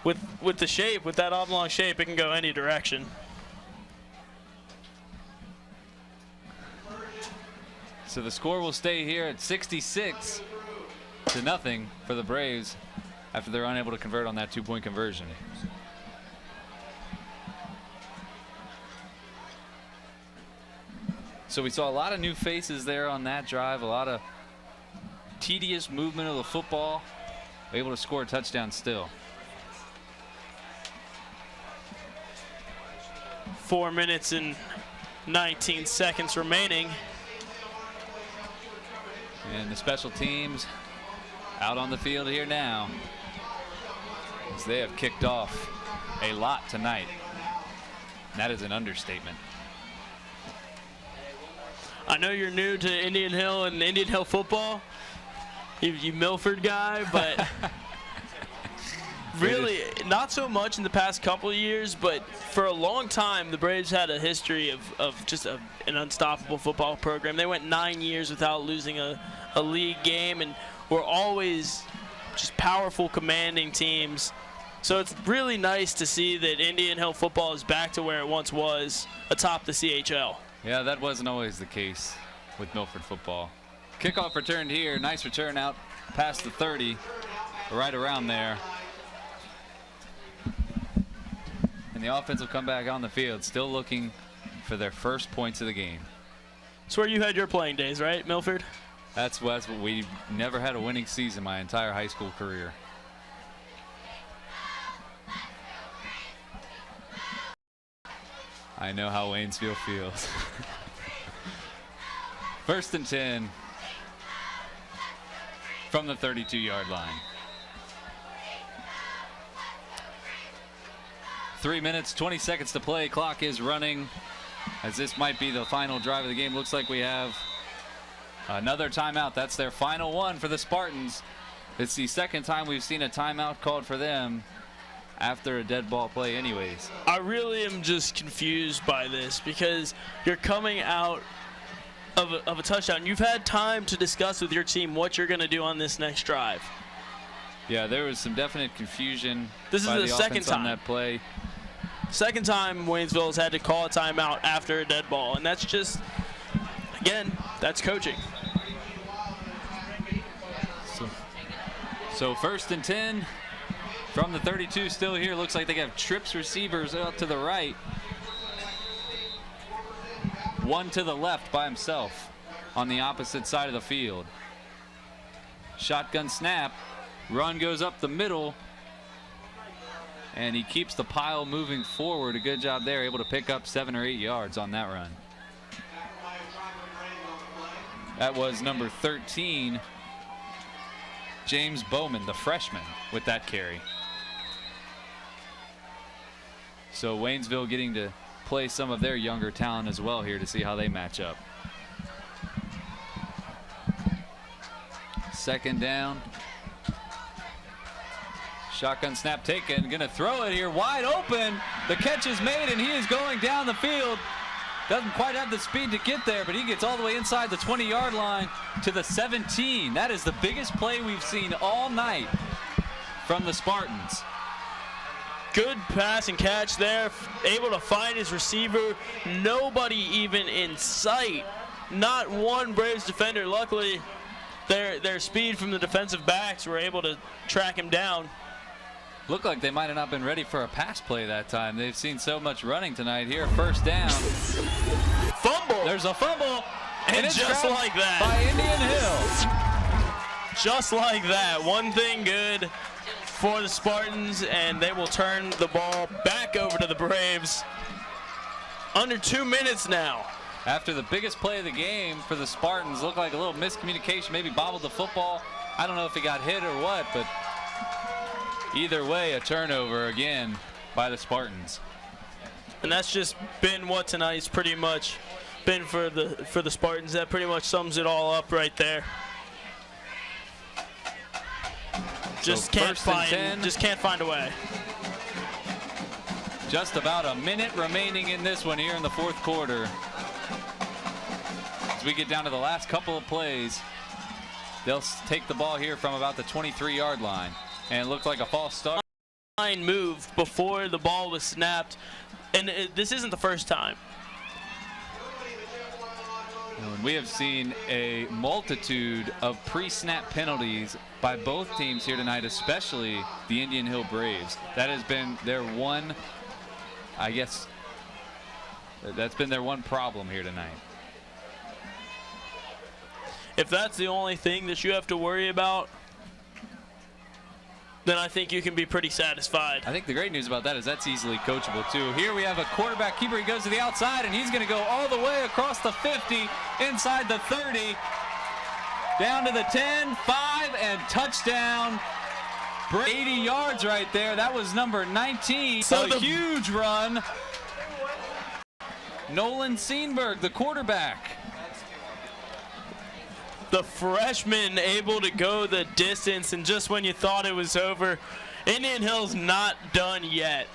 with the shape, with that oblong shape, it can go any direction. So the score will stay here at 66-0 for the Braves after they're unable to convert on that 2-point conversion. So we saw a lot of new faces there on that drive, a lot of tedious movement of the football, able to score a touchdown still. 4 minutes and 19 seconds remaining. And the special teams out on the field here now, as they have kicked off a lot tonight. And that is an understatement. I know you're new to Indian Hill and Indian Hill football, you Milford guy, but really not so much in the past couple of years, but for a long time the Braves had a history of just an unstoppable football program. They went 9 years without losing a league game, and were always just powerful, commanding teams. So it's really nice to see that Indian Hill football is back to where it once was, atop the CHL. Yeah, that wasn't always the case with Milford football. Kickoff returned here. Nice return out past the 30, right around there. And the offense will come back on the field, still looking for their first points of the game. It's where you had your playing days, right, Milford? That's what we never had a winning season my entire high school career. I know how Waynesville feels. 1st and 10 from the 32-yard line. 3 minutes, 20 seconds to play. Clock is running, as this might be the final drive of the game. Looks like we have another timeout. That's their final one for the Spartans. It's the second time we've seen a timeout called for them after a dead ball play anyways. I really am just confused by this, because you're coming out of a touchdown. You've had time to discuss with your team what you're going to do on this next drive. Yeah, there was some definite confusion. This is the second time on that play. Second time Waynesville has had to call a timeout after a dead ball, and that's just, again, that's coaching. So 1st and 10 from the 32, still here. Looks like they have trips receivers out to the right. One to the left by himself on the opposite side of the field. Shotgun snap. Run goes up the middle. And he keeps the pile moving forward. A good job there, able to pick up 7 or 8 yards on that run. That was number 13, James Bowman, the freshman, with that carry. So Waynesville getting to play some of their younger talent as well here to see how they match up. 2nd down. Shotgun snap taken, gonna throw it here, wide open. The catch is made and he is going down the field. Doesn't quite have the speed to get there, but he gets all the way inside the 20-yard line to the 17. That is the biggest play we've seen all night from the Spartans. Good pass and catch there, able to find his receiver. Nobody even in sight. Not one Braves defender. Luckily, their speed from the defensive backs were able to track him down. Looked like they might have not been ready for a pass play that time. They've seen so much running tonight here. 1st down. Fumble. There's a fumble. And just like that. By Indian Hill. Just like that. One thing good for the Spartans, and they will turn the ball back over to the Braves. Under 2 minutes now. After the biggest play of the game for the Spartans, looked like a little miscommunication, maybe bobbled the football. I don't know if he got hit or what, but either way, a turnover again by the Spartans. And that's just been what tonight's pretty much been for the Spartans. That pretty much sums it all up right there. Just can't find a way. Just about a minute remaining in this one here in the 4th quarter. As we get down to the last couple of plays, they'll take the ball here from about the 23-yard line. And it looked like a false start. Line moved before the ball was snapped, and this isn't the first time. We have seen a multitude of pre-snap penalties by both teams here tonight, especially the Indian Hill Braves. That has been their one, I guess, that's been their one problem here tonight. if that's the only thing that you have to worry about, then I think you can be pretty satisfied. I think the great news about that is that's easily coachable too. Here we have a quarterback keeper. He goes to the outside, and he's going to go all the way across the 50, inside the 30, down to the 10, 5, and touchdown. 80 yards right there. That was number 19. So a huge run. Nolan Seenberg, the quarterback. The freshman able to go the distance, and just when you thought it was over, Indian Hill's not done yet.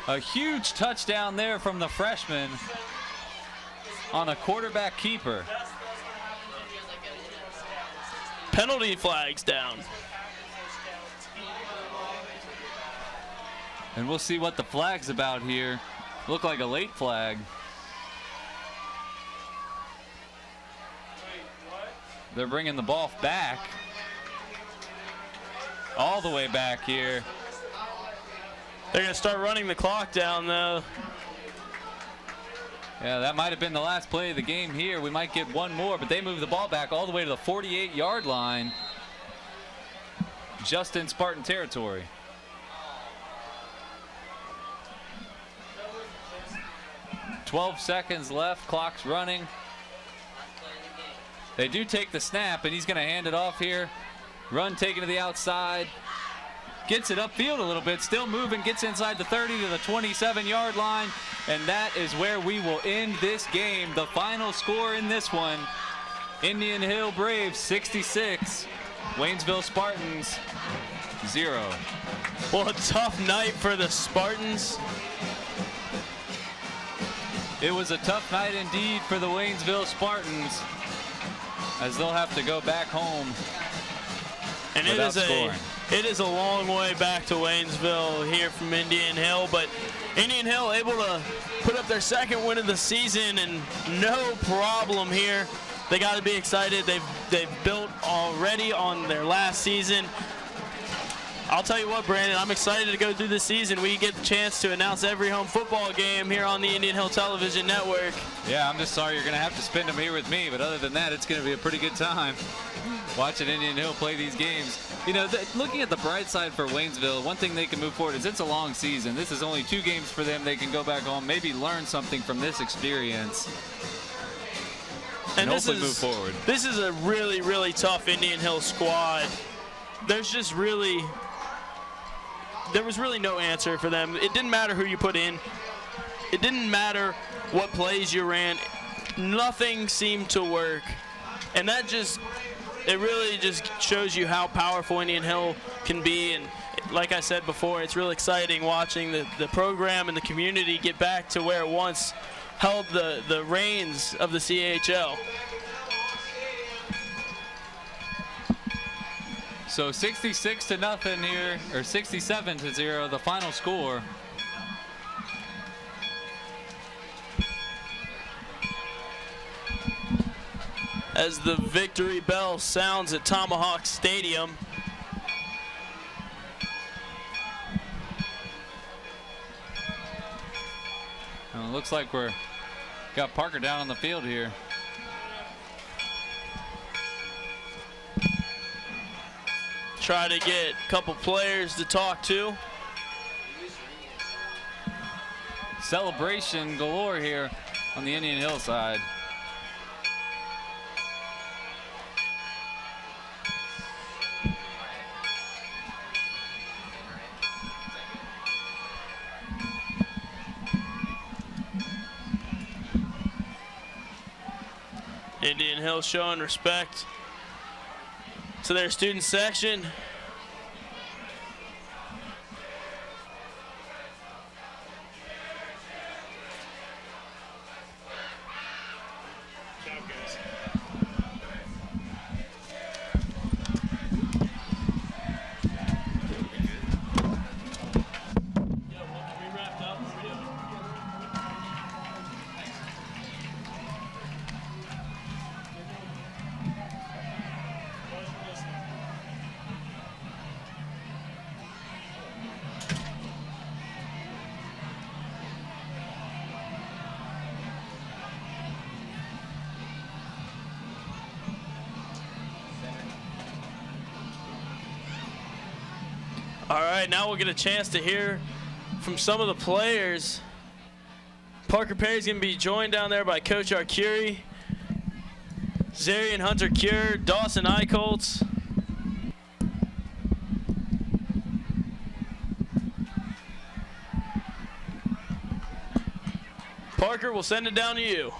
A huge touchdown there from the freshman on a quarterback keeper. Penalty flags down. And we'll see what the flag's about here. Look like a late flag. They're bringing the ball back. All the way back here. They're going to start running the clock down, though. Yeah, that might have been the last play of the game here. We might get one more, but they move the ball back all the way to the 48-yard line. Just in Spartan territory. "12 seconds left, clock's running. They do take the snap, and he's going to hand it off here. Run taken to the outside. Gets it upfield a little bit, still moving, gets inside the 30 to the 27-yard line, and that is where we will end this game. The final score in this one, Indian Hill Braves 66, Waynesville Spartans 0. Well, a tough night for the Spartans. It was a tough night indeed for the Waynesville Spartans, as they'll have to go back home and without scoring. It is a long way back to Waynesville here from Indian Hill, but Indian Hill able to put up their second win of the season, and no problem here. They got to be excited. They've built already on their last season. I'll tell you what, Brandon, I'm excited to go through the season. We get the chance to announce every home football game here on the Indian Hill Television Network. Yeah, I'm just sorry you're going to have to spend them here with me, but other than that, it's going to be a pretty good time watching Indian Hill play these games. You know, looking at the bright side for Waynesville, one thing they can move forward is it's a long season. This is only 2 games for them. They can go back home, maybe learn something from this experience, and hopefully move forward. This is a really, really tough Indian Hill squad. There was really no answer for them. It didn't matter who you put in. It didn't matter what plays you ran. Nothing seemed to work. And that it really just shows you how powerful Indian Hill can be. And like I said before, it's real exciting watching the program and the community get back to where it once held the reins of the CHL. So 66-0 here, or 67-0, the final score. As the victory bell sounds at Tomahawk Stadium. Well, it looks like we're got Parker down on the field here. Try to get a couple players to talk to. Celebration galore here on the Indian Hill side. Indian Hill showing respect to their student section. All right, now we'll get a chance to hear from some of the players. Parker Perry's going to be joined down there by Coach Arcuri, Zarian Hunter Cure, Dawson Eichholtz. Parker, we'll send it down to you.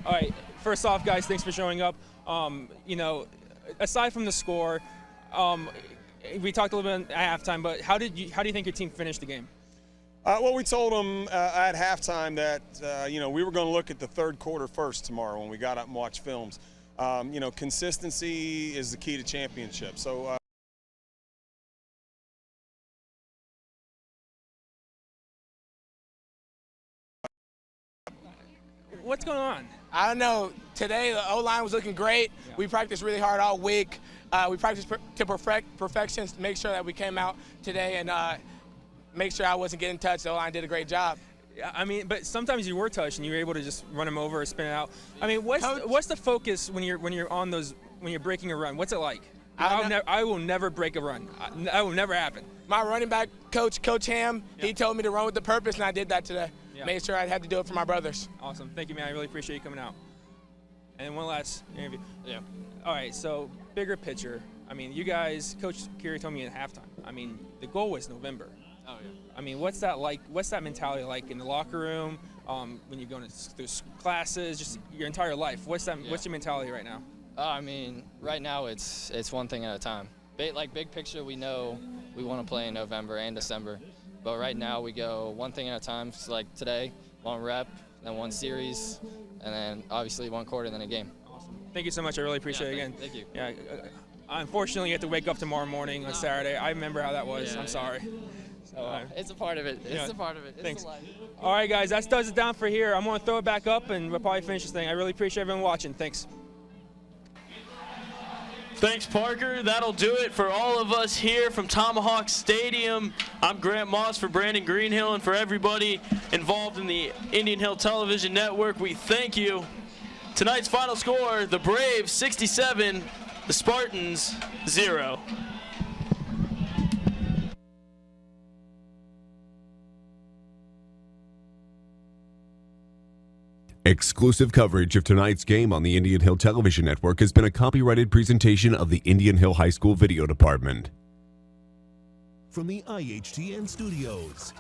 All right, first off, guys, thanks for showing up. You know, aside from the score, we talked a little bit at halftime, but how do you think your team finished the game? Well, we told them at halftime that you know, we were going to look at the third quarter first tomorrow when we got up and watched films. You know, consistency is the key to championship. So. What's going on? I don't know. Today the O-line was looking great. Yeah. We practiced really hard all week. We practiced to perfection to make sure that we came out today and make sure I wasn't getting touched. The O-line did a great job. Yeah, I mean, but sometimes you were touched and you were able to just run them over or spin it out. I mean, what's the focus when you're on those, when you're breaking a run? What's it like? I will never break a run. That will never happen. My running back coach, Coach Ham, he told me to run with the purpose, and I did that today. Yeah. Made sure I had to do it for my brothers. Awesome. Thank you, man. I really appreciate you coming out. And one last interview. Yeah. All right, so bigger picture. I mean, you guys, Coach Curie told me at halftime, I mean, the goal was November. Oh, yeah. I mean, what's that like? What's that mentality like in the locker room, when you're going through classes, just your entire life? What's your mentality right now? I mean, right now it's one thing at a time. Like big picture, we know we want to play in November and December. But right now we go one thing at a time. So like today, one rep, then one series, and then obviously one quarter, then a game. Awesome. Thank you so much. I really appreciate it again. Thank you. Yeah. Unfortunately, you have to wake up tomorrow morning on Saturday. I remember how that was. Yeah, I'm sorry. So, it's a part of it. It's a part of it. It's Thanks. the life. All right, guys. That does it down for here. I'm going to throw it back up, and we'll probably finish this thing. I really appreciate everyone watching. Thanks. Thanks, Parker. That'll do it for all of us here from Tomahawk Stadium. I'm Grant Moss for Brandon Greenhill, and for everybody involved in the Indian Hill Television Network, we thank you. Tonight's final score, the Braves 67, the Spartans 0. Exclusive coverage of tonight's game on the Indian Hill Television Network has been a copyrighted presentation of the Indian Hill High School Video Department. From the IHTN studios.